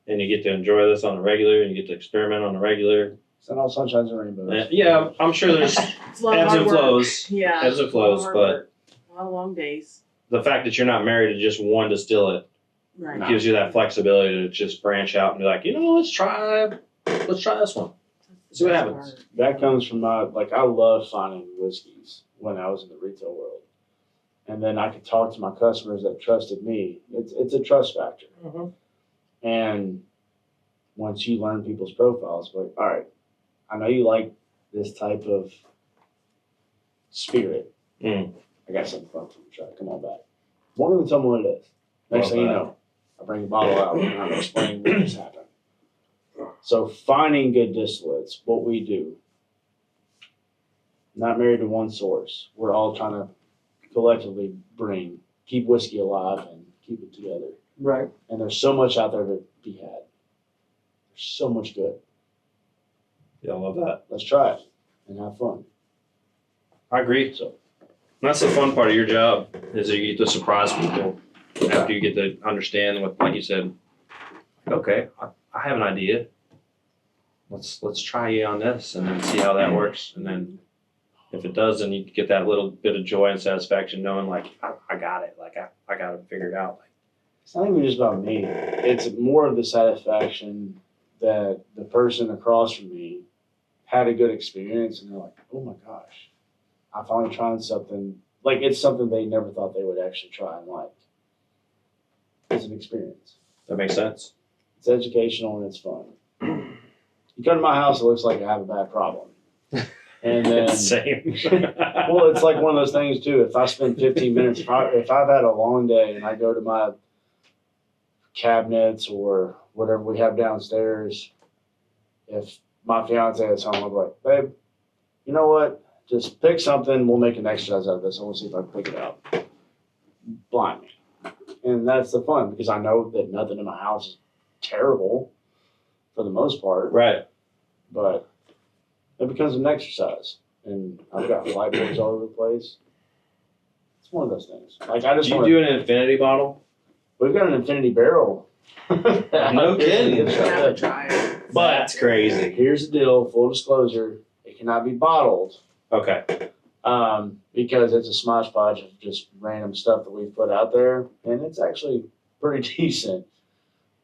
Speaker 1: and you get to enjoy this on a regular, and you get to experiment on a regular.
Speaker 6: It's not all sunshines and rainbows.
Speaker 1: And yeah, I'm sure there's
Speaker 7: It's a lot of
Speaker 1: ebbs
Speaker 7: hard
Speaker 1: and
Speaker 7: work.
Speaker 1: flows.
Speaker 7: Yeah.
Speaker 1: Ebbs and
Speaker 7: a lot of
Speaker 1: flows,
Speaker 7: hard
Speaker 1: but
Speaker 7: work. A lot of long days.
Speaker 1: the fact that you're not married to just one distillate
Speaker 7: Right.
Speaker 1: gives you that flexibility to just branch out and be like, let's try this one. See what happens.
Speaker 6: That comes from I love finding whiskeys when I was in the retail world. And then I could talk to my customers that trusted me. It's a trust factor.
Speaker 2: Mm-hmm.
Speaker 6: And once you learn people's profiles, like, all right, I know you like this type of spirit.
Speaker 1: Mm.
Speaker 6: I got something fun for you to try. Come on back. Won't even tell me what it is. Next thing you know, I bring a bottle out and I'm explaining what just happened. So finding good distillates, what we do. Not married to one source. We're all trying to collectively keep whiskey alive and keep it together.
Speaker 2: Right.
Speaker 6: And there's so much out there to be had. There's so much good.
Speaker 1: Yeah, I love that.
Speaker 6: Let's try it and have fun.
Speaker 1: I agree.
Speaker 6: So
Speaker 1: That's the fun part of your job is that you get to surprise people after you get to understand what, like you said, okay, I have an idea. Let's try you on this and then see how that works. And then if it does, then you get that little bit of joy and satisfaction knowing like, I got it. Like I got it figured out.
Speaker 6: it's not even just about me. It's more of the satisfaction that the person across from me had a good experience and they're like, oh my gosh, I finally tried something. Like it's something they never thought they would actually try and like. It's an experience.
Speaker 1: That makes sense?
Speaker 6: It's educational and it's fun. You come to my house, it looks like I have a bad problem. And then,
Speaker 1: Same.
Speaker 6: well, it's like one of those things too. If I spend 15 minutes, if I've had a long day and I go to my cabinets or whatever we have downstairs, if my fiance is home, I'm like, babe, you know what? Just pick something. We'll make an exercise out of this. I want to see if I can pick it up. Blind me. And that's the fun because I know that nothing in my house is terrible for the most part.
Speaker 1: Right.
Speaker 6: But it becomes an exercise. and I've got whiteboards all over the place. It's one of those things. Like I
Speaker 1: Do
Speaker 6: just
Speaker 1: you
Speaker 6: want.
Speaker 1: do an infinity bottle?
Speaker 6: We've got an infinity barrel.
Speaker 1: No kidding.
Speaker 7: I haven't tried.
Speaker 6: But
Speaker 1: That's crazy.
Speaker 6: here's the deal. Full disclosure: it cannot be bottled.
Speaker 1: Okay.
Speaker 6: Because it's a Smosh Podge of just random stuff that we've put out there, and it's actually pretty decent.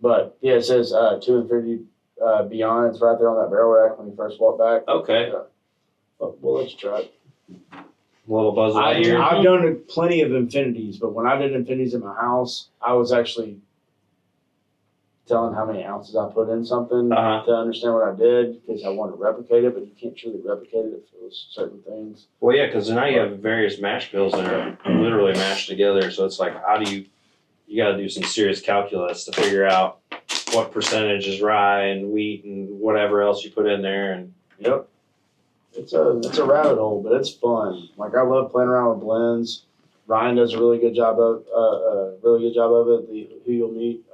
Speaker 6: But yeah, it says to infinity beyond. It's right there on that barrel rack when you first walk back.
Speaker 1: Okay.
Speaker 6: But we'll let you try it.
Speaker 1: A little buzz right here.
Speaker 6: I've done plenty of infinities, but when I did infinities in my house, I was actually telling how many ounces I put in something
Speaker 1: Uh-huh.
Speaker 6: to understand what I did because I wanted to replicate it, but you can't truly replicate it if it was certain things.
Speaker 1: Well, yeah, because now you have various mash bills that are literally mashed together. So it's like, how do you got to do some serious calculus to figure out what percentage is rye and wheat and whatever else you put in there. And
Speaker 6: Yep. It's a rabbit hole, but it's fun. Like I love playing around with blends. Ryan does a really good job of it. Who you'll meet.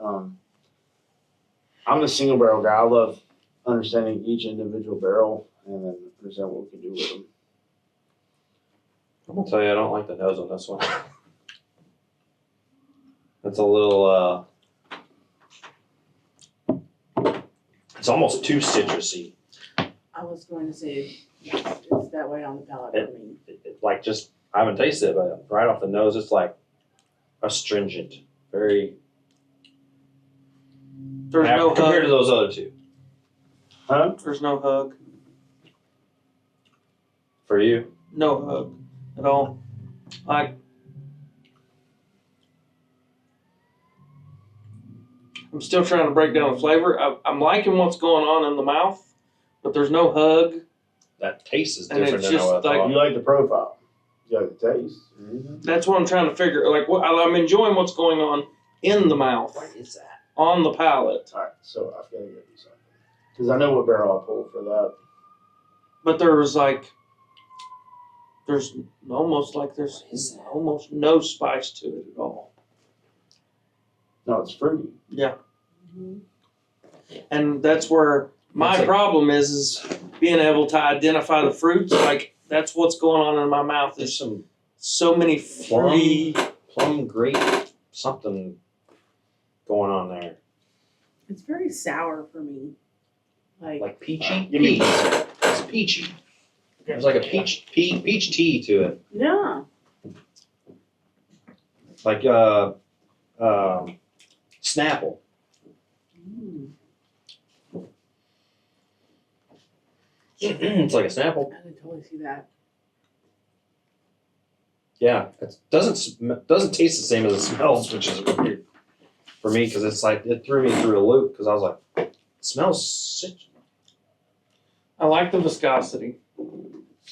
Speaker 6: I'm the single barrel guy. I love understanding each individual barrel and then understand what we can do with them.
Speaker 1: I'm gonna tell you, I don't like the nose on this one. It's a little. It's almost too citrusy.
Speaker 7: I was going to say it's that way on the palate for me.
Speaker 1: It, like just I haven't tasted it, but right off the nose, it's like astringent, very.
Speaker 2: There's no
Speaker 1: compared to
Speaker 2: hug.
Speaker 1: those other two.
Speaker 6: Huh?
Speaker 2: There's no hug.
Speaker 1: For you,
Speaker 2: No hug at all. Like, I'm still trying to break down the flavor. I'm liking what's going on in the mouth, but there's no hug.
Speaker 1: that taste is
Speaker 2: And
Speaker 1: different
Speaker 2: it's
Speaker 1: than I
Speaker 2: just
Speaker 1: would have
Speaker 2: like-
Speaker 1: thought.
Speaker 6: You like the profile? You like the taste? Mm-hmm.
Speaker 2: That's what I'm trying to figure. Like, I'm enjoying what's going on in the mouth,
Speaker 1: What is that?
Speaker 2: on the palate.
Speaker 6: All right, so I've got to get you something because I know what barrel I pulled for that.
Speaker 2: But there's almost no spice to it at all.
Speaker 6: No, it's fruity.
Speaker 2: Yeah.
Speaker 7: Mhm.
Speaker 2: And that's where my
Speaker 1: That's like-
Speaker 2: problem is being able to identify the fruits. Like, that's what's going on in my mouth.
Speaker 1: There's
Speaker 2: There's
Speaker 1: some
Speaker 2: so many fruity.
Speaker 1: plum grape something going on there,
Speaker 7: It's very sour for me.
Speaker 1: like peachy.
Speaker 6: Give me
Speaker 1: Peach. It's peachy. There's like a peach tea to it,
Speaker 7: Yeah.
Speaker 1: like Snapple.
Speaker 7: Mm.
Speaker 1: It's like a Snapple.
Speaker 7: I can totally see that.
Speaker 1: Yeah, it doesn't taste the same as it smells, which is weird for me because it's like it threw me through a loop because I was like, it smells citrus.
Speaker 2: I like the viscosity.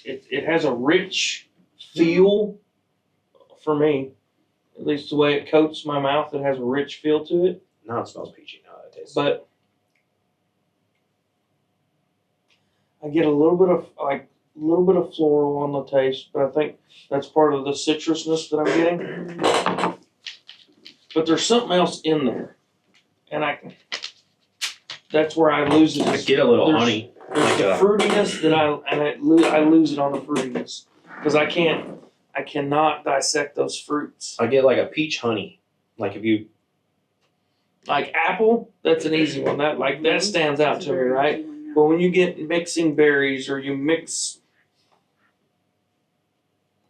Speaker 2: It has a rich feel for me. At least the way it coats my mouth, it has a rich feel to it.
Speaker 1: Now it smells peachy. Now it tastes.
Speaker 2: But I get a little bit of floral on the taste, but I think that's part of the citrusness that I'm getting. But there's something else in there, and that's where I lose it.
Speaker 1: I get a little
Speaker 2: There's-
Speaker 1: honey.
Speaker 2: There's
Speaker 1: Like
Speaker 2: the
Speaker 1: a-
Speaker 2: fruitiness that I lose it on the fruitiness because I cannot dissect those fruits.
Speaker 1: I get like a peach honey. Like if you
Speaker 2: Like apple, that's an easy one. That stands out
Speaker 7: It's
Speaker 2: to me,
Speaker 7: very
Speaker 2: right?
Speaker 7: easy one, yeah.
Speaker 2: But when you get mixing berries or you mix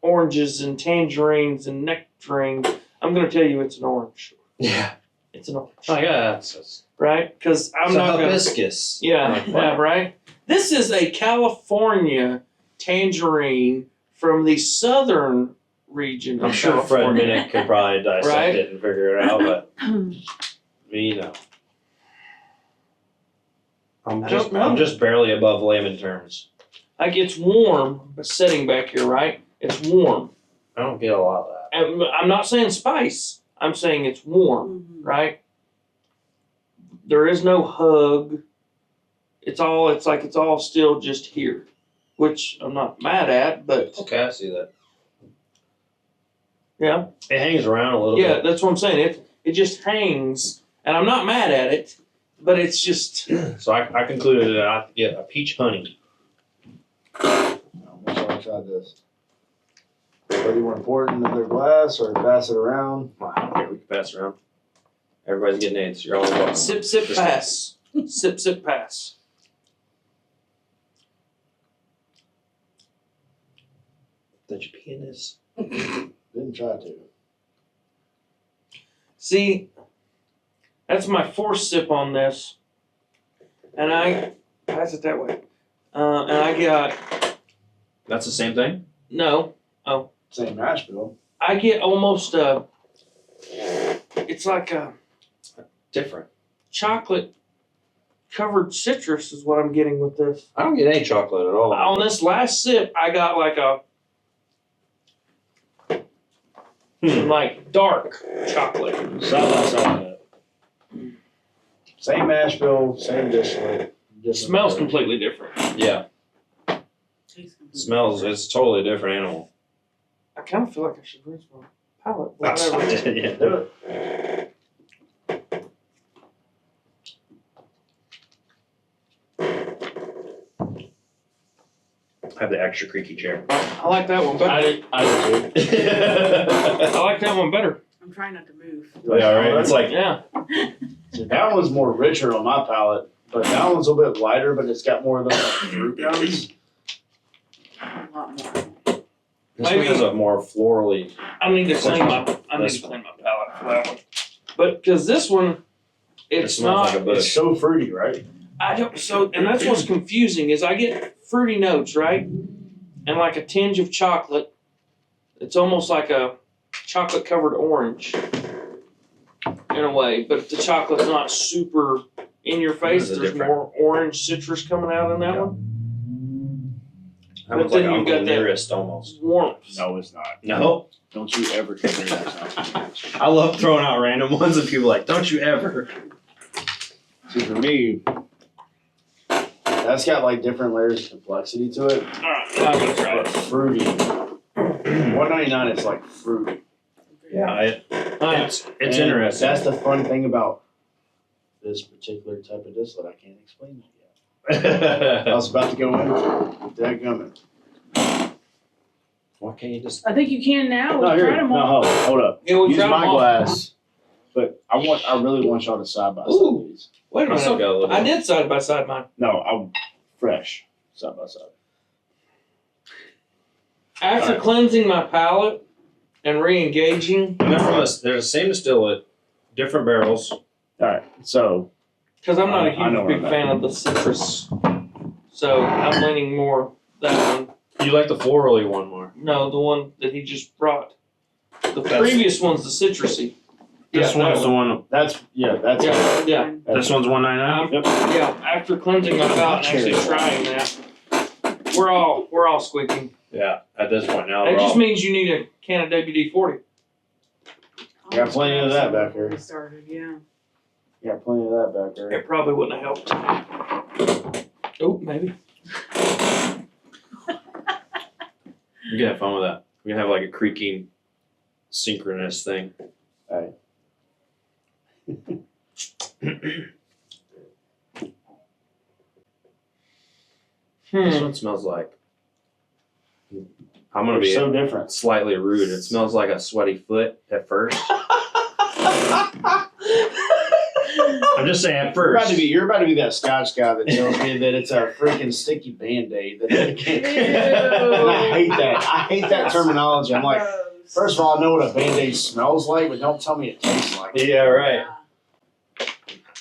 Speaker 2: oranges and tangerines and nectarines, I'm going to tell you it's an orange.
Speaker 1: yeah.
Speaker 2: It's an orange,
Speaker 1: Oh yeah, it's
Speaker 2: right? Because I'm
Speaker 1: a
Speaker 2: not going to.
Speaker 1: hibiscus.
Speaker 2: Yeah,
Speaker 1: Like,
Speaker 2: yeah, right? This is a California tangerine from the southern region
Speaker 1: I'm
Speaker 2: of
Speaker 1: sure Fred
Speaker 2: California.
Speaker 1: Minnick could probably dissect
Speaker 2: Right?
Speaker 1: it and figure it out, but me no.
Speaker 2: I don't know.
Speaker 1: I'm just barely above layman terms.
Speaker 2: Like, it's warm, but sitting back here, right? It's warm.
Speaker 1: I don't get a lot of that.
Speaker 2: And I'm not saying spice. I'm saying it's warm,
Speaker 7: Mhm.
Speaker 2: right? There is no hug. It's all still just here, which I'm not mad at, but
Speaker 1: Okay, I see that.
Speaker 2: yeah.
Speaker 1: It hangs around a little
Speaker 2: Yeah,
Speaker 1: bit.
Speaker 2: that's what I'm saying. It just hangs, and I'm not mad at it, but it's just
Speaker 1: So I concluded that I have to get a peach honey.
Speaker 6: I'll make sure I try this. Anybody want important in their glass or pass it around?
Speaker 1: Well, I don't care. We can pass around. Everybody's getting AIDS. You're all welcome.
Speaker 2: Sip, sip, pass. Sip, sip, pass.
Speaker 1: Did you pee in this?
Speaker 6: Didn't try to.
Speaker 2: See, that's my fourth sip on this. And I pass it that way. And I got,
Speaker 1: That's the same thing?
Speaker 2: no,
Speaker 6: Same Nashville.
Speaker 2: I get almost it's like a
Speaker 1: Different.
Speaker 2: chocolate covered citrus is what I'm getting with this.
Speaker 1: I don't get any chocolate at all.
Speaker 2: On this last sip, I got like like dark chocolate.
Speaker 6: Side by side. Same Nashville, same distillate. different
Speaker 2: Smells
Speaker 6: beverage.
Speaker 2: completely different.
Speaker 1: Yeah.
Speaker 7: Tastes completely
Speaker 1: Smells, it's a totally different animal.
Speaker 2: I kind of feel like I should rinse my palate.
Speaker 1: That's what I
Speaker 2: Whatever.
Speaker 1: did, yeah.
Speaker 6: Do it.
Speaker 1: Have the extra creaky chair.
Speaker 2: I like that one better.
Speaker 6: I did too.
Speaker 2: I like that one better.
Speaker 7: I'm trying not to move.
Speaker 1: Yeah, right. It's like
Speaker 2: Yeah.
Speaker 6: So that one's more richer on my palate, but that one's a little bit lighter, but it's got more of those fruit notes.
Speaker 7: A lot more.
Speaker 1: this one has a more florally.
Speaker 2: I need to clean my palate for that one. But because this one, it's
Speaker 1: smells
Speaker 2: not.
Speaker 1: like a bush.
Speaker 6: It's so fruity, right?
Speaker 2: I don't. So, and that's what's confusing is I get fruity notes, right, and like a tinge of chocolate. It's almost like a chocolate covered orange in a way, but the chocolate's not super in your face.
Speaker 1: This is
Speaker 2: There's
Speaker 1: different.
Speaker 2: more orange citrus coming out in that one.
Speaker 1: That
Speaker 2: But
Speaker 1: one's like
Speaker 2: then you
Speaker 1: Uncle
Speaker 2: got that-
Speaker 1: Nearest almost.
Speaker 2: Warmth.
Speaker 6: No, it's not.
Speaker 1: No.
Speaker 6: Don't you ever compare that sound.
Speaker 1: I love throwing out random ones and people are like, don't you ever.
Speaker 6: See, for me, that's got like different layers of complexity to it.
Speaker 2: All right, now I'm gonna try
Speaker 6: But
Speaker 2: it.
Speaker 6: fruity. $1.99 is like fruity.
Speaker 1: Yeah, it's
Speaker 6: And
Speaker 1: interesting.
Speaker 6: That's the fun thing about this particular type of distillate. I can't explain it yet. I was about to go in. Dadgummit.
Speaker 1: Why can't you just?
Speaker 7: I think you can now.
Speaker 6: No,
Speaker 7: We've
Speaker 6: here.
Speaker 7: tried them all.
Speaker 6: No, hold up.
Speaker 2: Yeah, we'll
Speaker 6: Use
Speaker 2: try
Speaker 6: my
Speaker 2: them all.
Speaker 6: glass. But I really want y'all to side by side
Speaker 2: Ooh.
Speaker 6: these.
Speaker 2: Wait a
Speaker 1: I still
Speaker 2: minute.
Speaker 1: got a little.
Speaker 2: I did side by side mine.
Speaker 6: No, I'm fresh side by side.
Speaker 2: After
Speaker 6: Alright.
Speaker 2: cleansing my palate and re-engaging,
Speaker 1: And they're from they're the same distillate, different barrels.
Speaker 6: All right, so
Speaker 2: because I'm not a
Speaker 6: I know
Speaker 2: huge
Speaker 6: where
Speaker 2: big
Speaker 6: I'm
Speaker 2: fan of the citrus, so I'm leaning more that one.
Speaker 1: You like the florally one more.
Speaker 2: No, the one that he just brought. The
Speaker 1: That's-
Speaker 2: previous one's the citrusy.
Speaker 1: This
Speaker 2: Yeah,
Speaker 1: one's
Speaker 2: that
Speaker 1: the one.
Speaker 6: that's
Speaker 2: Yeah, yeah.
Speaker 1: This one's $1.99.
Speaker 6: Yep.
Speaker 2: Yeah, after cleansing my palate and actually trying that, we're all squeaking.
Speaker 1: Yeah, at this point now.
Speaker 2: That
Speaker 1: we're
Speaker 2: just
Speaker 1: all-
Speaker 2: means you need a can of WD-40.
Speaker 6: Got plenty of that back here.
Speaker 7: We started, yeah.
Speaker 6: Got plenty of that back there.
Speaker 2: It probably wouldn't have helped. Oh, maybe.
Speaker 1: We're gonna have fun with that. We're gonna have like a creaking, synchronous thing.
Speaker 6: Hey.
Speaker 1: This one smells like. I'm gonna
Speaker 6: They're
Speaker 1: be
Speaker 6: so different.
Speaker 1: slightly rude. It smells like a sweaty foot at first. I'm just saying at first.
Speaker 6: You're about to be that Scotch guy that tells me that it's a freaking sticky Band-Aid. That I can't. And I hate that. I hate that terminology. I'm like, first of all, I know what a Band-Aid smells like, but don't tell me it tastes like.
Speaker 1: Yeah, right.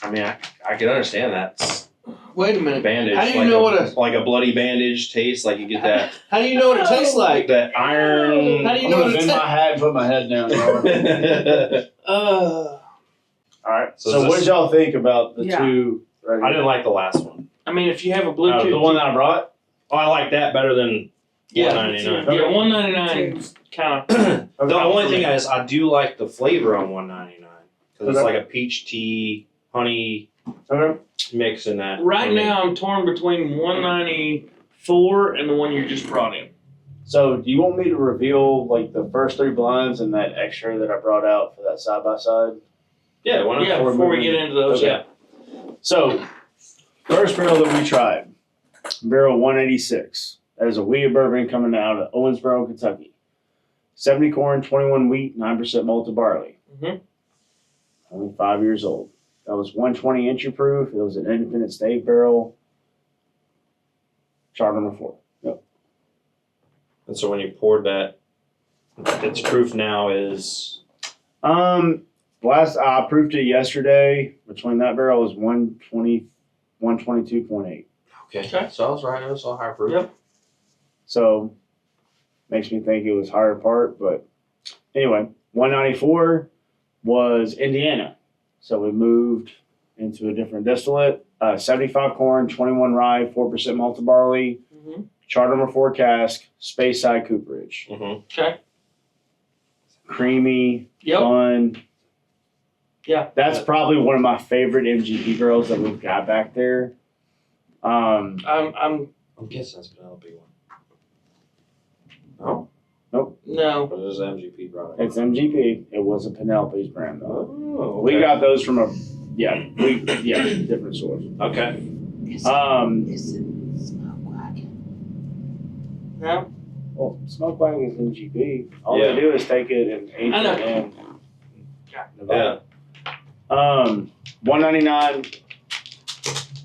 Speaker 1: I mean, I can understand that.
Speaker 2: Wait a minute.
Speaker 1: Bandage.
Speaker 2: How do you
Speaker 1: like
Speaker 2: know
Speaker 1: a,
Speaker 2: what a-
Speaker 1: like a bloody bandage tastes? Like you get that
Speaker 2: How do you know what it tastes like?
Speaker 1: that iron.
Speaker 2: How do you
Speaker 6: I'm
Speaker 2: know
Speaker 6: gonna
Speaker 2: what it
Speaker 6: bend my hat and put my head down. Y'all. All right.
Speaker 1: So
Speaker 6: So,
Speaker 1: is
Speaker 6: what
Speaker 1: this-
Speaker 6: did y'all think about the
Speaker 7: Yeah.
Speaker 6: two? Right
Speaker 1: I didn't like the last one.
Speaker 2: I mean, if you have a Bluetooth,
Speaker 6: the one that I brought.
Speaker 1: Oh, I like that better than
Speaker 2: Yeah.
Speaker 1: $1.99.
Speaker 2: yeah, $1.99 kind of.
Speaker 1: The only thing is, I do like the flavor on $1.99 because it's
Speaker 6: Okay.
Speaker 1: like a peach tea, honey
Speaker 6: Okay.
Speaker 1: mix in that.
Speaker 2: Right
Speaker 1: for me.
Speaker 2: now, I'm torn between $1.94 and the one you just brought in.
Speaker 6: So, do you want me to reveal like the first three blinds and that extra that I brought out for that side by side?
Speaker 1: Yeah, why not?
Speaker 2: Yeah, before we get into those.
Speaker 6: Okay. So, first barrel that we tried, barrel 186. That is a wheat bourbon coming out of Owensboro, Kentucky. 70 corn, 21 wheat, 9% malted barley.
Speaker 2: Mhm.
Speaker 6: Only 5 years old. That was 120 entry proof. It was an independent stave barrel. Chart number 4. Yep.
Speaker 1: And so when you poured that, its proof now is
Speaker 6: Last I proofed it yesterday. Between that barrel was 120, 122.8.
Speaker 1: okay. So I was right. It was all high proof.
Speaker 2: Yep.
Speaker 6: So makes me think it was higher part, but anyway, 194 was Indiana. So we moved into a different distillate. 75 corn, 21 rye, 4% malted barley.
Speaker 2: Mhm.
Speaker 6: Chart number 4 cask, Space Side Cooperage.
Speaker 1: Mm-hmm.
Speaker 2: Okay.
Speaker 6: Creamy,
Speaker 2: Yep.
Speaker 6: fun.
Speaker 2: Yeah.
Speaker 6: That's probably one of my favorite MGP girls that we've got back there.
Speaker 2: I'm
Speaker 1: I'm guessing that's Penelope one. No,
Speaker 2: no.
Speaker 1: but it is an MGP product.
Speaker 6: It's MGP. It wasn't Penelope's brand though.
Speaker 1: Oh,
Speaker 6: We got those from a different source.
Speaker 1: okay.
Speaker 2: No.
Speaker 6: Well, Smoke Wagon is MGP. All
Speaker 1: Yeah.
Speaker 6: they do is take it and age
Speaker 2: I know.
Speaker 6: it in
Speaker 2: Yeah.
Speaker 6: Nevada. 199,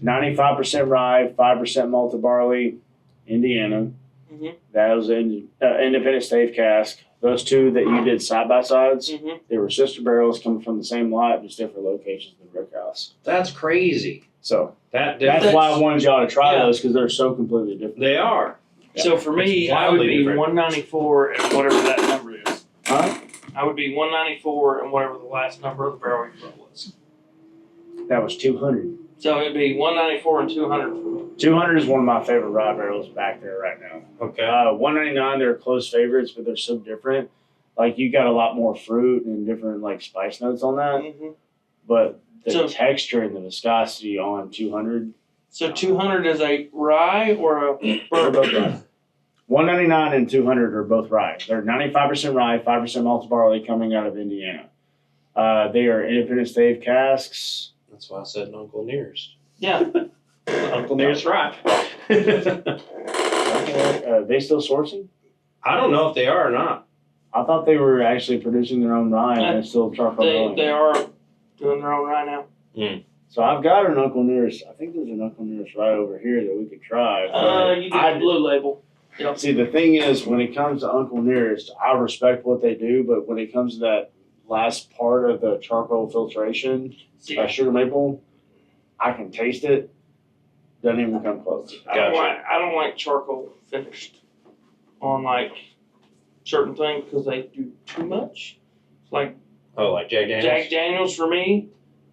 Speaker 6: 95% rye, 5% malted barley, Indiana.
Speaker 2: Mhm.
Speaker 6: That was in independent stave cask. Those two that you did side by sides,
Speaker 2: Mhm.
Speaker 6: they were sister barrels coming from the same lot, just different locations in the brick house.
Speaker 1: That's crazy.
Speaker 6: So
Speaker 1: That's
Speaker 6: that's why I wanted y'all to try
Speaker 2: Yeah.
Speaker 6: those because they're so completely different.
Speaker 1: they are.
Speaker 2: So for me,
Speaker 1: It's
Speaker 2: I would
Speaker 1: wildly
Speaker 2: be
Speaker 1: different.
Speaker 2: 194 and whatever that number is.
Speaker 6: Huh?
Speaker 2: I would be 194 and whatever the last number of the barrel you put was.
Speaker 6: That was 200.
Speaker 2: So it'd be 194 and 200 for me.
Speaker 6: 200 is one of my favorite rye barrels back there right now.
Speaker 1: Okay.
Speaker 6: 199, they're close favorites, but they're so different. Like you got a lot more fruit and different like spice notes on that,
Speaker 2: Mhm.
Speaker 6: but the
Speaker 2: So-
Speaker 6: texture and the viscosity on 200.
Speaker 2: So 200 is a rye or a
Speaker 6: They're both
Speaker 2: bourbon?
Speaker 6: rye. 199 and 200 are both rye. They're 95% rye, 5% malted barley coming out of Indiana. They are independent stave casks.
Speaker 1: That's why I said Uncle Nearest.
Speaker 2: Yeah.
Speaker 1: Uncle Nearest right.
Speaker 6: Are they still sourcing?
Speaker 1: I don't know if they are or not.
Speaker 6: I thought they were actually producing their own rye and they're still charcoal
Speaker 2: They
Speaker 6: rolling.
Speaker 2: are doing their own right now.
Speaker 6: So I've got an Uncle Nearest. I think there's an Uncle Nearest right over here that we could try.
Speaker 2: You get the blue label. Yep.
Speaker 6: See, the thing is, when it comes to Uncle Nearest, I respect what they do, but when it comes to that last part of the charcoal filtration,
Speaker 2: See,
Speaker 6: sugar maple, I can taste it. Doesn't even come close.
Speaker 2: I don't like charcoal finished on like certain things because they do too much. It's like
Speaker 1: Oh, like Jack Daniels?
Speaker 2: Jack Daniels for me,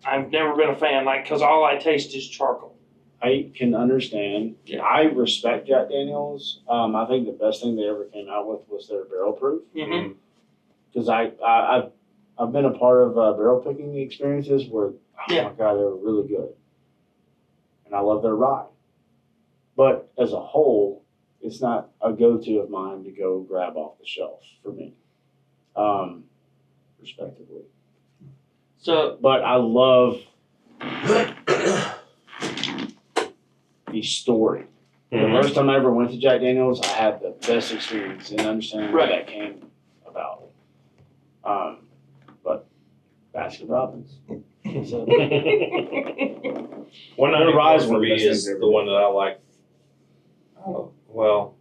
Speaker 2: I've never been a fan. Like, because all I taste is charcoal.
Speaker 6: I can understand.
Speaker 2: Yeah.
Speaker 6: I respect Jack Daniels. I think the best thing they ever came out with was their barrel proof.
Speaker 2: Mm-hmm.
Speaker 6: Because I've been a part of barrel picking experiences where, oh
Speaker 2: Yeah.
Speaker 6: my God, they were really good. And I love their rye. But as a whole, it's not a go-to of mine to go grab off the shelf for me, respectively.
Speaker 2: So,
Speaker 6: But I love the story. The first time I ever went to Jack Daniels, I had the best experience in understanding where that came about. But Baskin Robbins. So,
Speaker 1: 194
Speaker 6: Rise
Speaker 1: for
Speaker 6: one of
Speaker 1: me
Speaker 6: the best
Speaker 1: is
Speaker 6: things
Speaker 1: the
Speaker 6: ever.
Speaker 1: one that I like. Oh, well,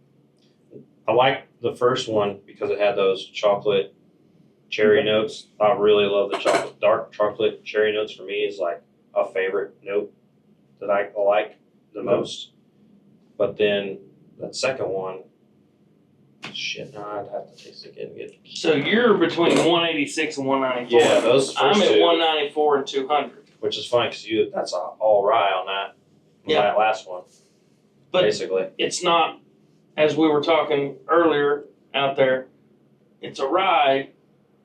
Speaker 1: I like the first one because it had those chocolate cherry notes. I really love the chocolate, dark chocolate cherry notes. For me is like a favorite note that I like the most. But then that second one, shit, no, I'd have to taste it again.
Speaker 2: so you're between 186 and 194.
Speaker 1: Yeah, those first
Speaker 2: I'm at
Speaker 1: two,
Speaker 2: 194 and 200.
Speaker 1: which is funny because that's all rye on that.
Speaker 2: Yeah.
Speaker 1: That last one,
Speaker 2: But
Speaker 1: basically.
Speaker 2: it's not, as we were talking earlier out there, it's a rye.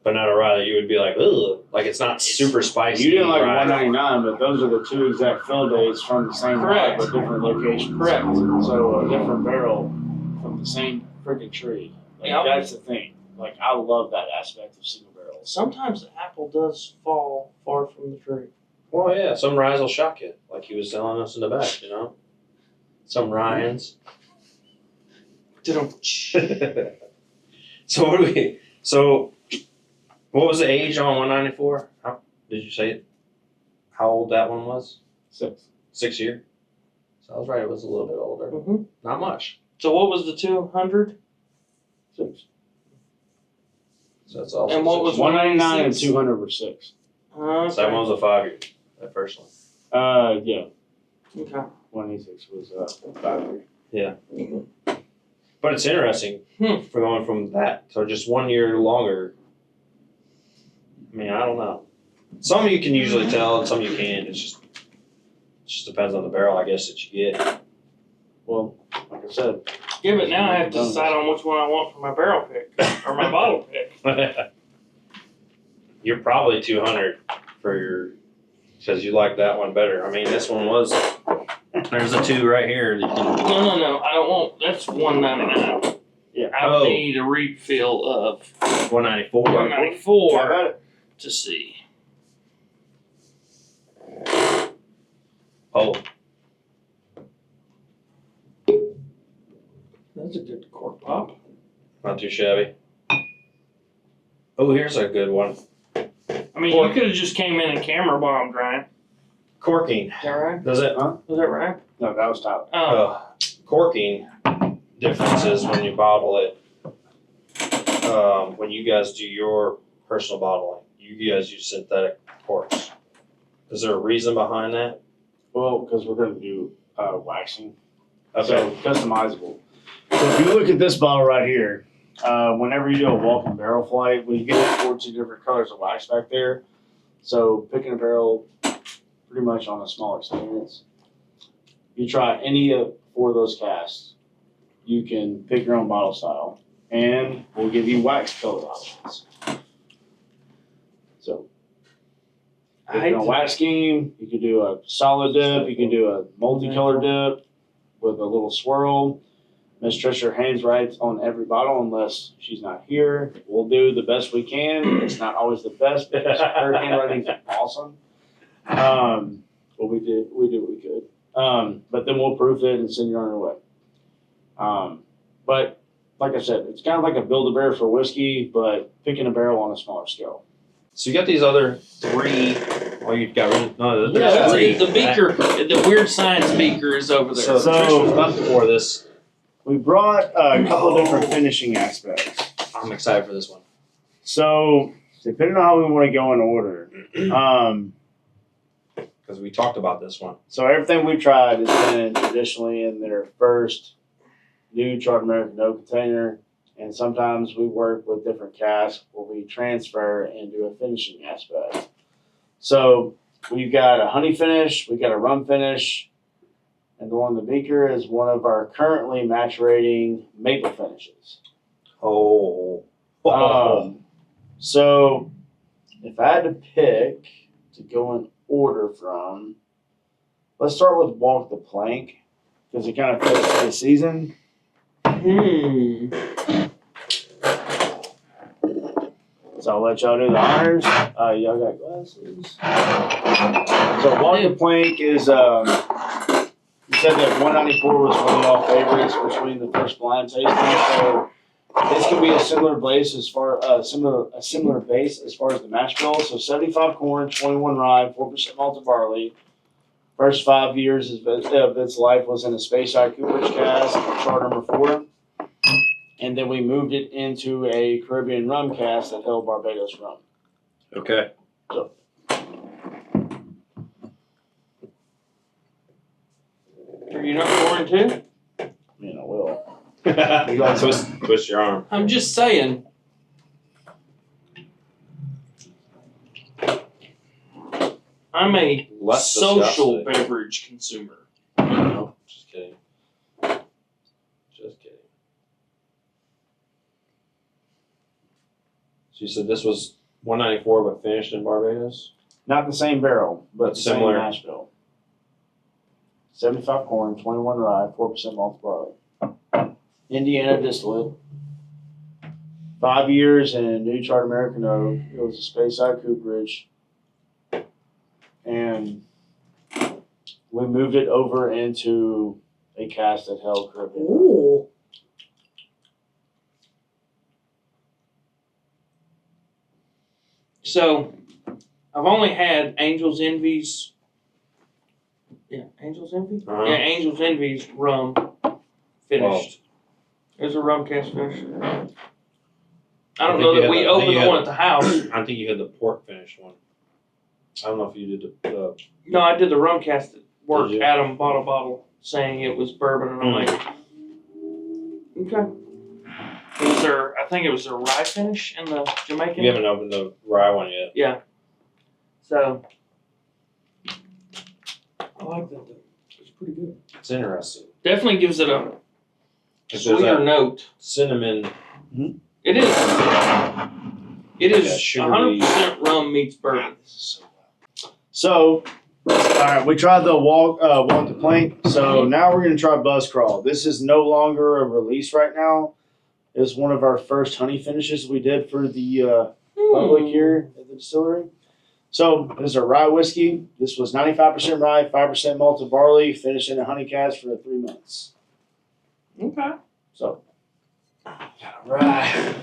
Speaker 1: But not a rye that you would be like, ugh. Like it's not super spicy.
Speaker 6: you didn't like
Speaker 1: rye.
Speaker 6: 199, but those are the two exact fill dates from the same
Speaker 2: Correct.
Speaker 6: rye, but different locations.
Speaker 2: Correct.
Speaker 6: So a different barrel from the same freaking tree. Like,
Speaker 2: Yep.
Speaker 6: that's the thing. Like, I love that aspect of single barrels.
Speaker 2: Sometimes the apple does fall far from the tree.
Speaker 1: Well, yeah, some ryes will shock you, like he was telling us in the back, you know? Some Ryans. So what was the age on 194? How did you say it? How old that one was? 6 year. So I was right. It was a little bit older.
Speaker 2: Mhm.
Speaker 1: Not much.
Speaker 2: So what was the 200?
Speaker 6: 6.
Speaker 1: So that's also
Speaker 2: And what was
Speaker 6: 199 and
Speaker 2: 196?
Speaker 6: 200 were 6.
Speaker 1: So that one was a 5 year. That first one.
Speaker 6: Yeah.
Speaker 2: Okay.
Speaker 6: 186 was 5 year.
Speaker 1: But it's interesting for going from that to just 1 year longer. I mean, I don't know. Some you can usually tell, and some you can't. It just depends on the barrel, I guess, that you get.
Speaker 6: Well, like I said,
Speaker 2: Yeah, but now I have to decide on which one I want for my barrel pick or my bottle pick.
Speaker 1: You're probably 200 for your, because you like that one better. I mean, this one was. There's a 2 right here. That you can,
Speaker 2: No. I don't want. That's $199.
Speaker 6: Yeah.
Speaker 2: I would need a refill of
Speaker 1: 194.
Speaker 2: $194 to see.
Speaker 1: Oh,
Speaker 2: That's a good cork pop.
Speaker 1: not too shabby. Oh, here's a good one.
Speaker 2: I mean, you could have just came in and camera bombed, Ryan.
Speaker 1: Corking.
Speaker 2: Is that right?
Speaker 1: Does it?
Speaker 2: Was that right?
Speaker 6: No, that was top.
Speaker 2: Oh.
Speaker 1: Corking differences when you bottle it. When you guys do your personal bottling, you guys use synthetic corks. Is there a reason behind that?
Speaker 6: Well, because we're going to do waxing.
Speaker 1: Okay.
Speaker 6: So, customizable. So, if you look at this bottle right here, whenever you do a walk and barrel flight, we get 14 different colors of wax back there. So, picking a barrel pretty much on a small experience. You try any of 4 of those casts, you can pick your own bottle style, and we'll give you wax color options. So, if you're on a wax scheme, you can do a solid dip, you can do a multicolor dip with a little swirl. Miss Tricia hands writes on every bottle unless she's not here. We'll do the best we can. It's not always the best because her handwriting's awesome. But we did what we could. But then we'll proof it and send you on your way. But like I said, it's kind of like a Build-A-Bear for whiskey, but picking a barrel on a smaller scale.
Speaker 1: So you got these other 3. Oh, you've got rid of no.
Speaker 6: Yeah,
Speaker 1: There's 3.
Speaker 2: The beaker, the weird science beaker is over there.
Speaker 1: So Tricia's left before this.
Speaker 6: We brought a couple different finishing aspects.
Speaker 1: I'm excited for this one.
Speaker 6: So depending on how we want to go in order,
Speaker 1: Because we talked about this one.
Speaker 6: so everything we've tried has been traditionally in their first new Chartered American oak container, and sometimes we work with different casks where we transfer and do a finishing aspect. So we've got a honey finish, we've got a rum finish, and the one in the beaker is one of our currently maturating maple finishes.
Speaker 1: Oh.
Speaker 6: So if I had to pick to go in order from, let's start with Walk the Plank because it kind of fits the season. So I'll let y'all do the honors. Y'all got glasses. So Walk the Plank is, you said that 194 was one of y'all favorites between the first blind tasting. So this can be a similar base as far similar base as far as the mash bill. So 75 corn, 21 rye, 4% malted barley. First 5 years of its life was in a Space Side Cooperage cask, chart number 4. And then we moved it into a Caribbean rum cask that held Barbados rum.
Speaker 1: Okay.
Speaker 6: So.
Speaker 2: Are you not pouring too?
Speaker 6: I mean, I will.
Speaker 1: You like twist your arm.
Speaker 2: I'm just saying. I'm a
Speaker 1: Less
Speaker 2: social
Speaker 1: disgusting.
Speaker 2: beverage consumer.
Speaker 1: No, just kidding. Just kidding. So you said this was 194 but finished in Barbados?
Speaker 6: Not the same barrel, but the
Speaker 1: Similar.
Speaker 6: same mash bill. 75 corn, 21 rye, 4% malted barley. Indiana distillate. 5 years in New Chart American Oak. It was a Space Side Cooperage. And we moved it over into a cask that held Caribbean.
Speaker 2: Ooh. So, I've only had Angel's Envy's. Yeah, Angel's Envy?
Speaker 1: Uh-huh.
Speaker 2: Yeah, Angel's Envy's rum finished. There's a rum cast finish. I don't know that we opened the one at the house.
Speaker 1: I think you had the port finished one. I don't know if you did the
Speaker 2: No, I did the rum cast at work.
Speaker 1: Did you?
Speaker 2: Adam bought a bottle saying it was bourbon, and I'm like, okay. Was there? I think it was a rye finish in the Jamaican.
Speaker 1: you haven't opened the rye one yet.
Speaker 2: Yeah. So I like that though. It's pretty good.
Speaker 1: It's interesting.
Speaker 2: Definitely gives it a
Speaker 1: If there's
Speaker 2: sweeter
Speaker 1: that
Speaker 2: note.
Speaker 1: cinnamon,
Speaker 2: It is. It is
Speaker 1: Yeah, sugary.
Speaker 2: 100% rum meets bourbon.
Speaker 6: So, all right, we tried the walk the plank. So now we're gonna try buzz crawl. This is no longer a release right now. It's one of our first honey finishes we did for the public here at the distillery. So this is a rye whiskey. This was 95% rye, 5% malted barley, finished in a honey cask for 3 months.
Speaker 2: Okay.
Speaker 6: So, rye.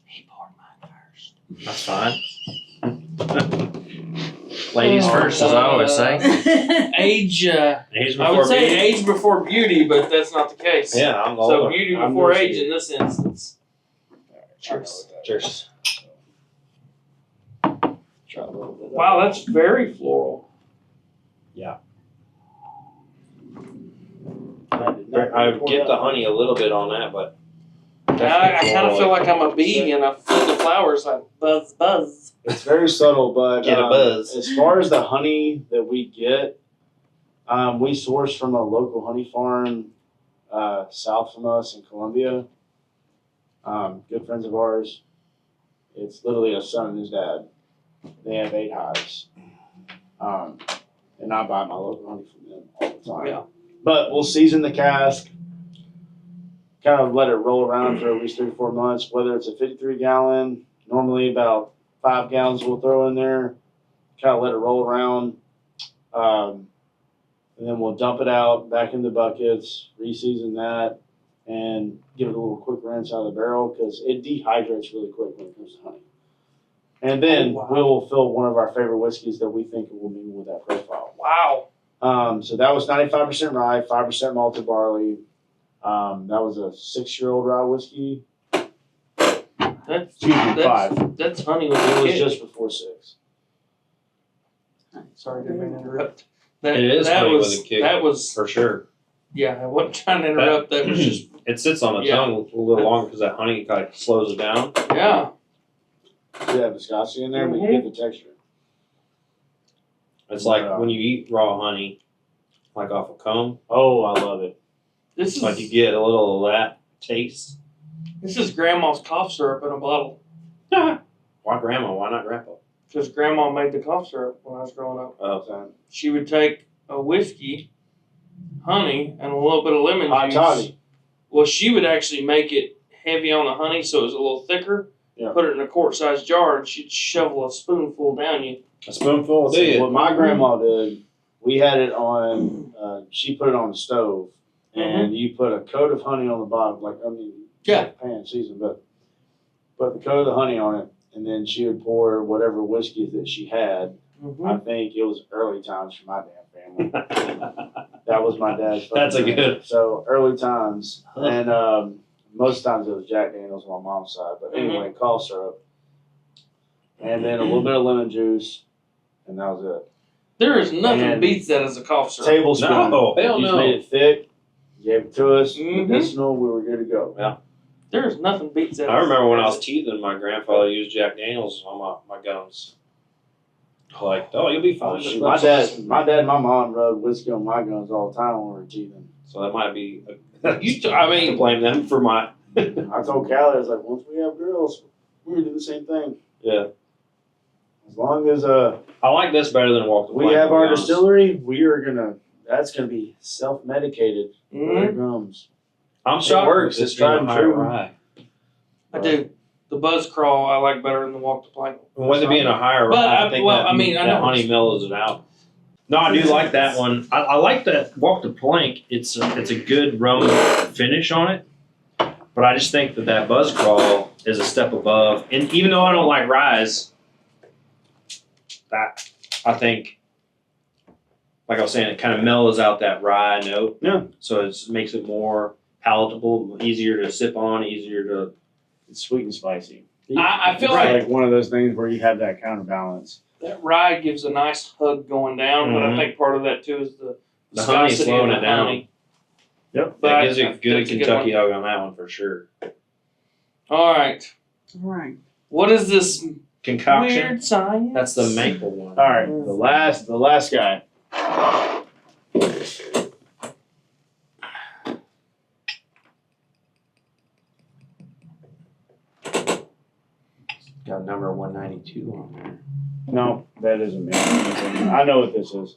Speaker 2: He poured mine first.
Speaker 1: that's fine.
Speaker 3: Ladies first, as I always say.
Speaker 2: Age,
Speaker 1: Age
Speaker 2: I would
Speaker 1: before
Speaker 2: say
Speaker 1: beauty.
Speaker 2: age before beauty, but that's not the case.
Speaker 1: Yeah, I'm the
Speaker 2: So
Speaker 1: older.
Speaker 2: beauty
Speaker 6: I'm
Speaker 2: before
Speaker 6: the
Speaker 2: age
Speaker 6: same.
Speaker 2: in this instance. Cheers.
Speaker 1: Cheers.
Speaker 6: Try a little bit.
Speaker 2: Wow, that's very floral.
Speaker 1: I get the honey a little bit on that, but
Speaker 2: I kind of feel like I'm a bee and I feel the flowers like buzz, buzz.
Speaker 6: It's very subtle, but
Speaker 3: Get a buzz.
Speaker 6: as far as the honey that we get, we source from a local honey farm south from us in Columbia. Good friends of ours. It's literally a son and his dad. They have 8 hives. And I buy my local honey from them all the time.
Speaker 2: Yeah.
Speaker 6: But we'll season the cask, kind of let it roll around for at least 3 or 4 months, whether it's a 53 gallon, normally about 5 gallons we'll throw in there, kind of let it roll around. And then we'll dump it out back in the buckets, re-season that, and give it a little quick rinse out of the barrel because it dehydrates really quick when it comes to honey. And then we will fill one of our favorite whiskeys that we think will be with that profile.
Speaker 2: Wow.
Speaker 6: So that was 95% rye, 5% malted barley. That was a 6-year-old rye whiskey.
Speaker 2: That's,
Speaker 6: Excuse me, 5.
Speaker 2: that's honey with
Speaker 6: It
Speaker 2: a
Speaker 6: was
Speaker 2: kick.
Speaker 6: just before 6.
Speaker 2: Sorry, didn't mean to interrupt. That,
Speaker 1: It is
Speaker 2: that
Speaker 1: honey
Speaker 2: was,
Speaker 1: with a kick.
Speaker 2: That was,
Speaker 1: for sure.
Speaker 2: yeah, I wasn't trying to interrupt. That was just,
Speaker 1: It sits on the
Speaker 2: Yeah.
Speaker 1: tongue a little longer because that honey kind of slows it down.
Speaker 2: yeah.
Speaker 6: You have viscosity in there, but you get the texture.
Speaker 1: It's like
Speaker 6: Yeah.
Speaker 1: when you eat raw honey, like off a comb,
Speaker 6: Oh, I love it.
Speaker 2: This
Speaker 1: it's
Speaker 2: is,
Speaker 1: like you get a little of that taste.
Speaker 2: this is grandma's cough syrup in a bottle.
Speaker 1: Why grandma? Why not grandpa?
Speaker 2: Because grandma made the cough syrup when I was growing up.
Speaker 1: Oh,
Speaker 6: So,
Speaker 2: She would take a whiskey, honey, and a little bit of lemon
Speaker 6: hot
Speaker 2: juice.
Speaker 6: toddy.
Speaker 2: Well, she would actually make it heavy on the honey so it was a little thicker.
Speaker 6: Yeah.
Speaker 2: Put it in a quart-sized jar, and she'd shovel a spoonful down you.
Speaker 1: a spoonful, do
Speaker 6: So
Speaker 1: you?
Speaker 6: what my grandma did, we had it on, she put it on the stove, and you put a coat of honey on the bottom,
Speaker 2: Yeah.
Speaker 6: pan season, but put the coat of the honey on it, and then she would pour whatever whiskey that she had. I think it was early times for my damn family. That was my dad's.
Speaker 1: That's a
Speaker 6: fucking
Speaker 1: good-
Speaker 6: drink. So early times, and most times it was Jack Daniels on my mom's side. But anyway, cough syrup, and then a little bit of lemon juice, and that was it.
Speaker 2: There is nothing
Speaker 6: And
Speaker 2: beats that as a cough syrup.
Speaker 6: Tablespoon.
Speaker 1: No, hell
Speaker 6: you
Speaker 1: no.
Speaker 6: made it thick. Gave it to us.
Speaker 2: Mhm.
Speaker 6: Medicinal. We were good to go.
Speaker 2: There is nothing beats that.
Speaker 1: I remember when I was teething, my grandfather used Jack Daniels on my gums. Like, oh, you'll be fine. Just
Speaker 6: My
Speaker 1: rub
Speaker 6: dad,
Speaker 1: some-
Speaker 6: my dad, and my mom rubbed whiskey on my gums all the time when we were teething.
Speaker 1: So that might be.
Speaker 2: I mean,
Speaker 1: blame them for my.
Speaker 6: I told Callie, I was like, once we have girls, we're gonna do the same thing.
Speaker 1: Yeah,
Speaker 6: As long as
Speaker 1: I like this better than Walk the
Speaker 6: we
Speaker 1: Plank,
Speaker 6: have
Speaker 1: to be
Speaker 6: our
Speaker 1: honest.
Speaker 6: distillery, that's gonna be self-medicated for
Speaker 2: mhm,
Speaker 6: our gums.
Speaker 1: I'm shocked.
Speaker 6: works. It's tried and true.
Speaker 1: Rye.
Speaker 2: I do. The buzz crawl I like better than the walk the plank.
Speaker 1: And with it being a higher
Speaker 2: But
Speaker 1: rye,
Speaker 2: I-
Speaker 1: I think
Speaker 2: well,
Speaker 1: that,
Speaker 2: I mean, I
Speaker 1: that
Speaker 2: know-
Speaker 1: honey mellows it out. No, I do like that one. I like that Walk the Plank. It's a good rum finish on it. But I just think that buzz crawl is a step above. And even though I don't like rise, that I think, like I was saying, it kind of mellows out that rye note.
Speaker 6: Yeah.
Speaker 1: So it makes it more palatable, easier to sip on, easier to.
Speaker 6: It's sweet and spicy.
Speaker 2: I feel
Speaker 6: It's
Speaker 2: like
Speaker 6: one of those things where you have that counterbalance.
Speaker 2: that rye gives a nice hug going down, but I
Speaker 1: Mhm.
Speaker 2: think part of that too is the
Speaker 1: The honey
Speaker 2: viscosity
Speaker 1: slowing
Speaker 2: of
Speaker 1: it
Speaker 2: the
Speaker 1: down.
Speaker 2: honey.
Speaker 6: Yep.
Speaker 2: But
Speaker 1: That
Speaker 2: I-
Speaker 1: gives you a good
Speaker 2: that's a good
Speaker 1: Kentucky
Speaker 2: one.
Speaker 1: hug on that one for sure.
Speaker 2: All right.
Speaker 7: Right.
Speaker 2: What is this
Speaker 1: Concoction.
Speaker 2: weird science?
Speaker 1: That's the maple one.
Speaker 6: All right, the last guy.
Speaker 1: Got number 192 on there.
Speaker 6: No, that isn't me. I know what this is.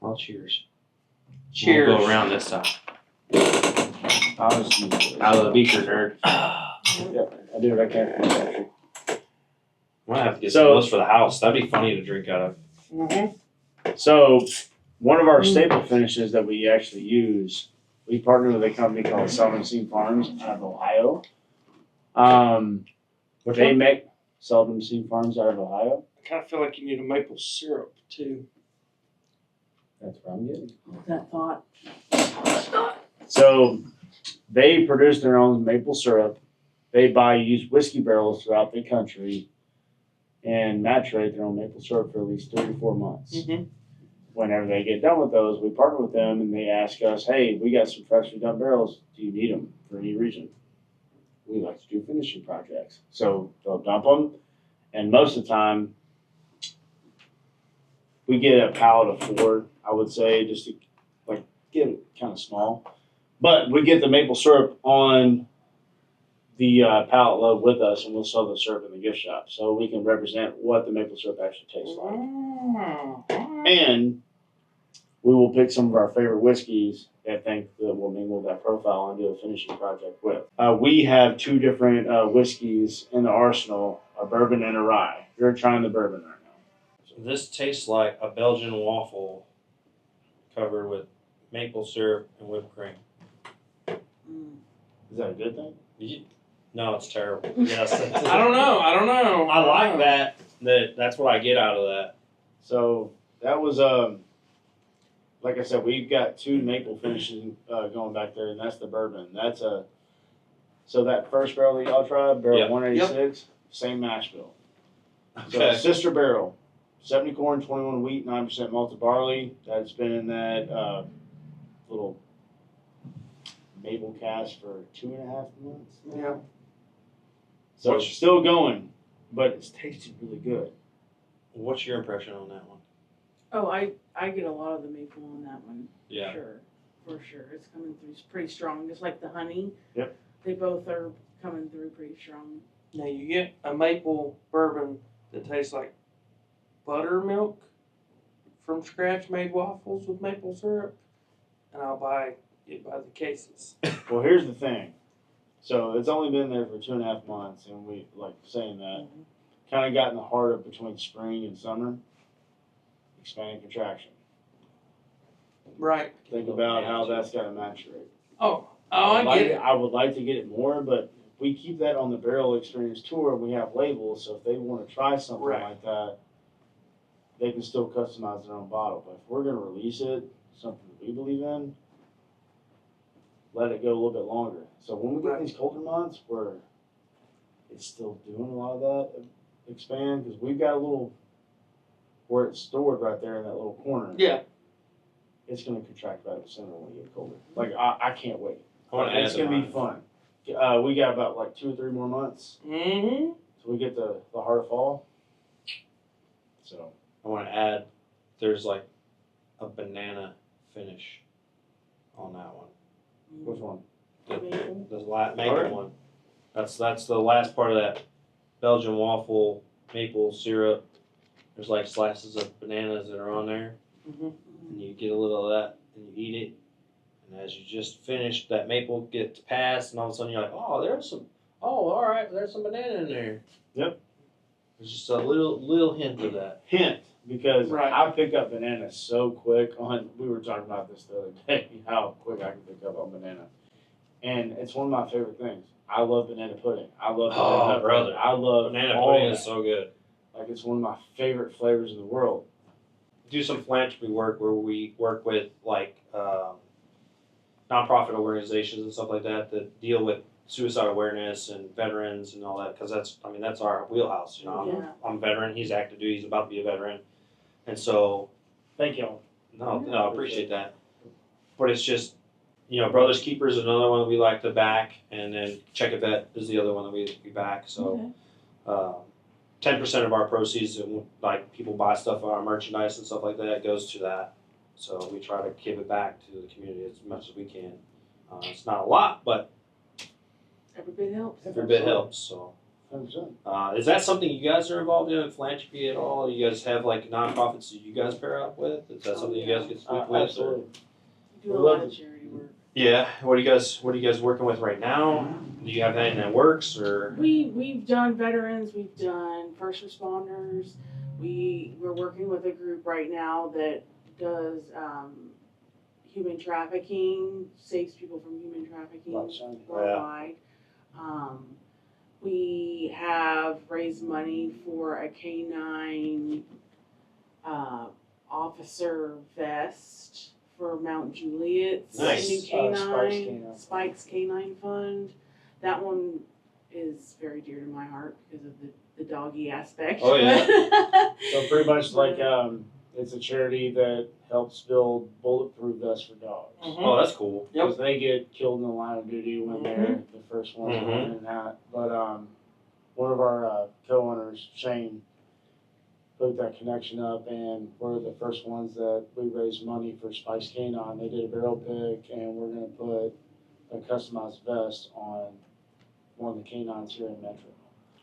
Speaker 1: Well, cheers.
Speaker 2: Cheers.
Speaker 1: We'll go around this time.
Speaker 6: I'll just use it.
Speaker 1: Out of the beaker, nerd.
Speaker 6: Yep, I do what I can. Actually.
Speaker 1: I'm gonna have to get
Speaker 6: So-
Speaker 1: some of those for the house. That'd be funny to drink out of.
Speaker 2: Mm-hmm.
Speaker 6: So, one of our staple finishes that we actually use, we partner with a company called Seldom Seen Farms out of Ohio.
Speaker 1: Which
Speaker 6: They
Speaker 1: one?
Speaker 6: make Seldom Seen Farms out of Ohio.
Speaker 2: I kind of feel like you need a maple syrup too.
Speaker 6: That's what I'm getting.
Speaker 7: Hold that thought.
Speaker 6: So, they produce their own maple syrup. They buy used whiskey barrels throughout the country and macerate their own maple syrup for at least 3 to 4 months.
Speaker 2: Mm-hmm.
Speaker 6: Whenever they get done with those, we partner with them and they ask us, hey, we got some freshly done barrels. Do you need them for any reason? We like to do finishing projects. So they'll dump them. And most of the time, we get a pallet of 4, I would say, just to like get it kind of small. But we get the maple syrup on the pallet load with us and we'll sell the syrup in the gift shop. So we can represent what the maple syrup actually tastes like. And we will pick some of our favorite whiskeys that think that will mingle that profile and do a finishing project with. We have 2 different whiskeys in the arsenal, a bourbon and a rye. You're trying the bourbon right now.
Speaker 1: So this tastes like a Belgian waffle covered with maple syrup and whipped cream.
Speaker 6: Is that a good thing?
Speaker 1: No, it's terrible. Yes.
Speaker 2: I don't know.
Speaker 1: I like that. That's what I get out of that.
Speaker 6: So that was like I said, we've got 2 maple finishes going back there, and that's the bourbon. So that first barrel that y'all tried, barrel
Speaker 1: Yep.
Speaker 6: 186, same mash bill. So
Speaker 1: Okay.
Speaker 6: sister barrel, 70 corn, 21 wheat, 9% malted barley. That's been in that little maple cask for 2.5 months.
Speaker 2: Yeah.
Speaker 6: So it's still going, but it's tasted really good.
Speaker 1: What's your impression on that one?
Speaker 7: Oh, I get a lot of the maple on that one.
Speaker 1: Yeah.
Speaker 7: Sure. For sure. It's coming through pretty strong, just like the honey.
Speaker 6: Yep.
Speaker 7: They both are coming through pretty strong.
Speaker 2: Now you get a maple bourbon that tastes like buttermilk from scratch made waffles with maple syrup, and I'll buy it by the cases.
Speaker 6: Well, here's the thing. So it's only been there for 2.5 months, and we like saying that kind of got in the heart of between spring and summer. Expanding contraction.
Speaker 2: Right.
Speaker 6: Think about how that's got to maturate.
Speaker 2: Oh, I get it.
Speaker 6: I would like to get it more, but if we keep that on the Barrel Experience Tour, we have labels, so if they want to try something
Speaker 2: Right.
Speaker 6: like that, they can still customize their own bottle. But if we're going to release it, something that we believe in, let it go a little bit longer. So when we get
Speaker 2: Right.
Speaker 6: these colder months where it's still doing a lot of that, expand, because we've got a little, where it's stored right there in that little corner,
Speaker 2: Yeah.
Speaker 6: it's going to contract right sooner when it gets colder. Like, I can't wait.
Speaker 1: I want to
Speaker 6: It's
Speaker 1: add
Speaker 6: going to be
Speaker 1: mine.
Speaker 6: fun. We got about like 2 or 3 more months
Speaker 2: Mm-hmm.
Speaker 6: till we get the heart of fall. So,
Speaker 1: I want to add. There's like a banana finish on that one.
Speaker 6: which one?
Speaker 7: Maple.
Speaker 1: The maple
Speaker 6: Alright.
Speaker 1: one. That's the last part of that Belgian waffle maple syrup. There's like slices of bananas that are on there,
Speaker 2: Mm-hmm.
Speaker 1: and you get a little of that, and you eat it. And as you just finish, that maple gets passed, and all of a sudden you're like, oh, there's some. Oh, all right, there's some banana in there.
Speaker 6: Yep.
Speaker 1: There's just a little hint of that.
Speaker 6: Hint. because
Speaker 2: Right.
Speaker 6: I pick up bananas so quick on, we were talking about this the other day, how quick I can pick up on banana. And it's one of my favorite things. I love banana pudding. I love banana
Speaker 1: Oh,
Speaker 6: nut
Speaker 1: brother.
Speaker 6: pudding. I love
Speaker 1: Banana
Speaker 6: all
Speaker 1: pudding
Speaker 6: that.
Speaker 1: is so good.
Speaker 6: Like, it's one of my favorite flavors in the world.
Speaker 1: Do some philanthropy work where we work with like nonprofit organizations and stuff like that that deal with suicide awareness and veterans and all that, because that's our wheelhouse. You know,
Speaker 7: Yeah.
Speaker 1: I'm a veteran. He's active duty. He's about to be a veteran, and so
Speaker 6: Thank y'all.
Speaker 1: no, I appreciate that. But it's just, Brothers Keepers is another one that we like to back, and then Check a Vet is the other one that we back. So.
Speaker 7: Okay.
Speaker 1: 10% of our proceeds, like people buy stuff, our merchandise and stuff like that, goes to that. So we try to give it back to the community as much as we can. It's not a lot, but
Speaker 7: Every bit helps.
Speaker 1: every bit helps. So,
Speaker 6: 100%.
Speaker 1: is that something you guys are involved in philanthropy at all? You guys have like nonprofits that you guys pair up with? Is that something you guys get to speak with? or-
Speaker 6: Absolutely.
Speaker 7: We do a lot of charity work.
Speaker 1: Yeah. What are you guys working with right now? Do you have anything that works or?
Speaker 7: We've done veterans, we've done first responders. We're working with a group right now that does human trafficking, saves people from human trafficking worldwide. We have raised money for a canine officer vest for Mount Juliet's
Speaker 1: Nice.
Speaker 7: new
Speaker 6: Spike's Canine.
Speaker 7: Spike's Canine Fund. That one is very dear to my heart because of the doggy aspect.
Speaker 1: Oh, yeah.
Speaker 6: So pretty much like it's a charity that helps build bulletproof vests for dogs.
Speaker 1: Oh, that's cool.
Speaker 6: Because they get killed in the line of duty when they're the first ones
Speaker 1: Mhm.
Speaker 6: going in that. But one of our co-owners, Shane, put that connection up, and we're the first ones that we raised money for Spice Canine. They did a barrel pick, and we're going to put a customized vest on one of the canines here in Metro,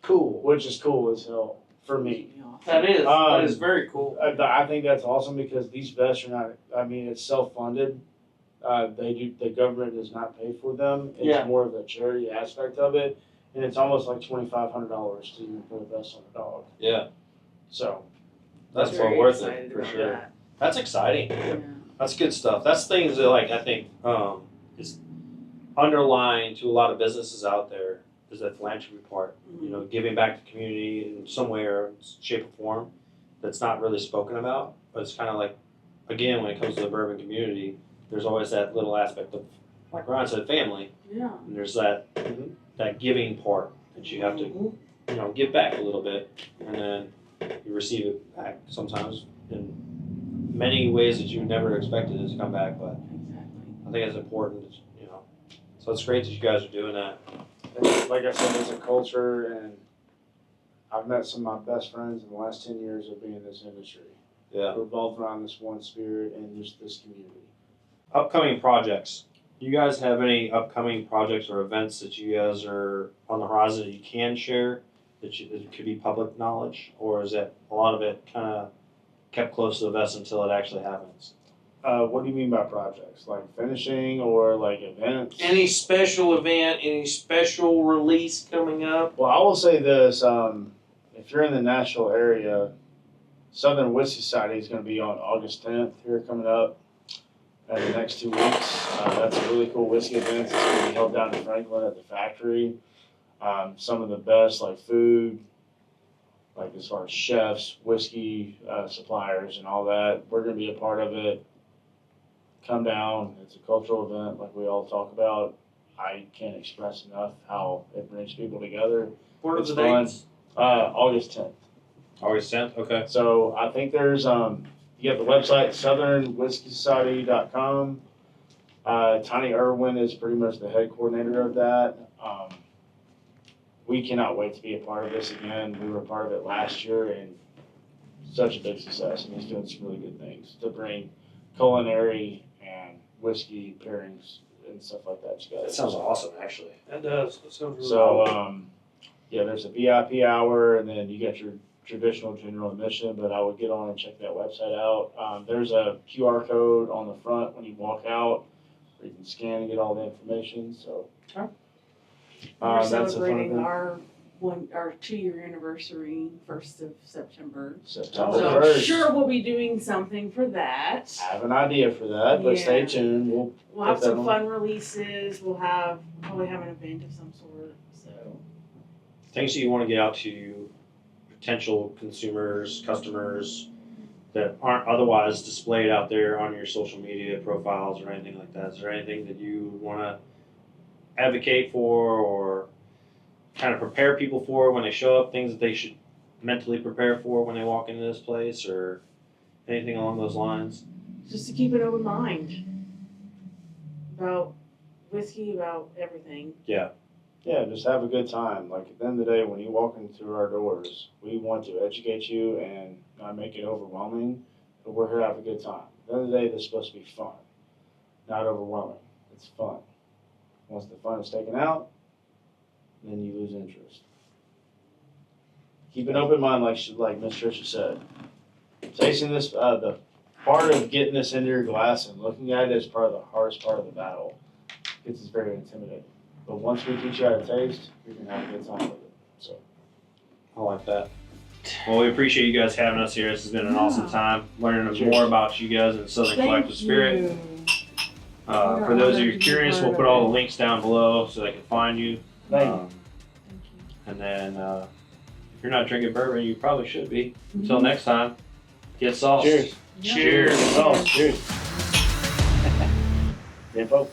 Speaker 1: Cool.
Speaker 6: which is cool as hell for me.
Speaker 2: That is
Speaker 6: Um,
Speaker 2: very cool.
Speaker 6: I think that's awesome because these vests are not, I mean, it's self-funded. The government does not pay for them. It's
Speaker 2: Yeah.
Speaker 6: more of a charity aspect of it. And it's almost like $2,500 to even put a vest on a dog.
Speaker 1: Yeah,
Speaker 6: So,
Speaker 1: that's
Speaker 7: Very
Speaker 1: well worth
Speaker 7: excited
Speaker 1: it for
Speaker 7: about
Speaker 1: sure.
Speaker 7: that.
Speaker 1: That's exciting.
Speaker 7: Yeah.
Speaker 1: That's good stuff. That's things that I think is underlying to a lot of businesses out there is that philanthropy part. Giving back to the community in some way or shape or form that's not really spoken about. But it's kind of like, again, when it comes to the bourbon community, there's always that little aspect of, like Ron said, family.
Speaker 7: Yeah.
Speaker 1: And there's that giving part that you have to give back a little bit, and then you receive it back sometimes in many ways that you never expected it to come back. But
Speaker 7: Exactly.
Speaker 1: I think it's important, So it's great that you guys are doing that.
Speaker 6: and like I said, it's a culture, and I've met some of my best friends in the last 10 years of being in this industry.
Speaker 1: Yeah.
Speaker 6: Revolved around this one spirit and just this community.
Speaker 1: Upcoming projects. Do you guys have any upcoming projects or events that you guys are on the horizon that you can share that could be public knowledge, or is that a lot of it kind of kept close to the vest until it actually happens?
Speaker 6: What do you mean by projects? Like finishing or like events?
Speaker 2: Any special event, any special release coming up?
Speaker 6: Well, I will say this: if you're in the Nashville area, Southern Whiskey Society is going to be on August 10th here coming up in the next 2 weeks. That's a really cool whiskey event. It's going to be held down in Franklin at the factory. Some of the best like food, like as far as chefs, whiskey suppliers, and all that. We're going to be a part of it. Come down. It's a cultural event like we all talk about. I can't express enough how it brings people together.
Speaker 2: What are
Speaker 6: It's
Speaker 2: the
Speaker 6: fun.
Speaker 2: dates?
Speaker 6: August 10th.
Speaker 1: August 10th? Okay.
Speaker 6: So I think there's, you have the website, southernwhiskeysociety.com. Tiny Irwin is pretty much the head coordinator of that. We cannot wait to be a part of this again. We were a part of it last year and such a big success. And he's doing some really good things to bring culinary and whiskey pairings and stuff like that together.
Speaker 1: That sounds awesome, actually.
Speaker 2: That does. That sounds really
Speaker 6: So,
Speaker 2: cool.
Speaker 6: yeah, there's a VIP hour, and then you got your traditional general admission, but I would get on and check that website out. There's a QR code on the front when you walk out, where you can scan and get all the information, so.
Speaker 7: We're
Speaker 6: That's a fun
Speaker 7: celebrating
Speaker 6: event.
Speaker 7: our our 2-year anniversary, 1st of September.
Speaker 6: September
Speaker 7: So I'm
Speaker 6: 1st.
Speaker 7: sure we'll be doing something for that.
Speaker 6: I have an idea for that, but stay
Speaker 7: Yeah.
Speaker 6: tuned.
Speaker 7: We'll have
Speaker 6: Put that
Speaker 7: some
Speaker 6: on.
Speaker 7: fun releases. We'll probably have an event of some sort. So
Speaker 1: Things that you want to get out to potential consumers, customers that aren't otherwise displayed out there on your social media profiles or anything like that. Is there anything that you want to advocate for or kind of prepare people for when they show up? Things that they should mentally prepare for when they walk into this place, or anything along those lines?
Speaker 7: just to keep an open mind about whiskey, about everything.
Speaker 6: Yeah, just have a good time. Like at the end of the day, when you walk in through our doors, we want to educate you and not make it overwhelming, but we're here to have a good time. At the end of the day, this is supposed to be fun, not overwhelming. It's fun. Once the fun is taken out, then you lose interest. Keep an open mind, like Miss Tricia said. Tasting this, the part of getting this into your glass and looking at it is probably the hardest part of the battle. It's very intimidating. But once we teach you how to taste, you're going to have a good time with it. So,
Speaker 1: I like that. Well, we appreciate you guys having us here. This has been an awesome time learning
Speaker 6: Cheers.
Speaker 1: more about you guys and Southern Collective Spirit.
Speaker 7: you.
Speaker 1: For those of you curious, we'll put all the links down below so they can find you.
Speaker 6: thank you.
Speaker 7: Thank you.
Speaker 1: And then if you're not drinking bourbon, you probably should be. Until next time, get sauced.
Speaker 6: Cheers.
Speaker 1: Cheers.
Speaker 6: Oh, cheers. Yeah, folks.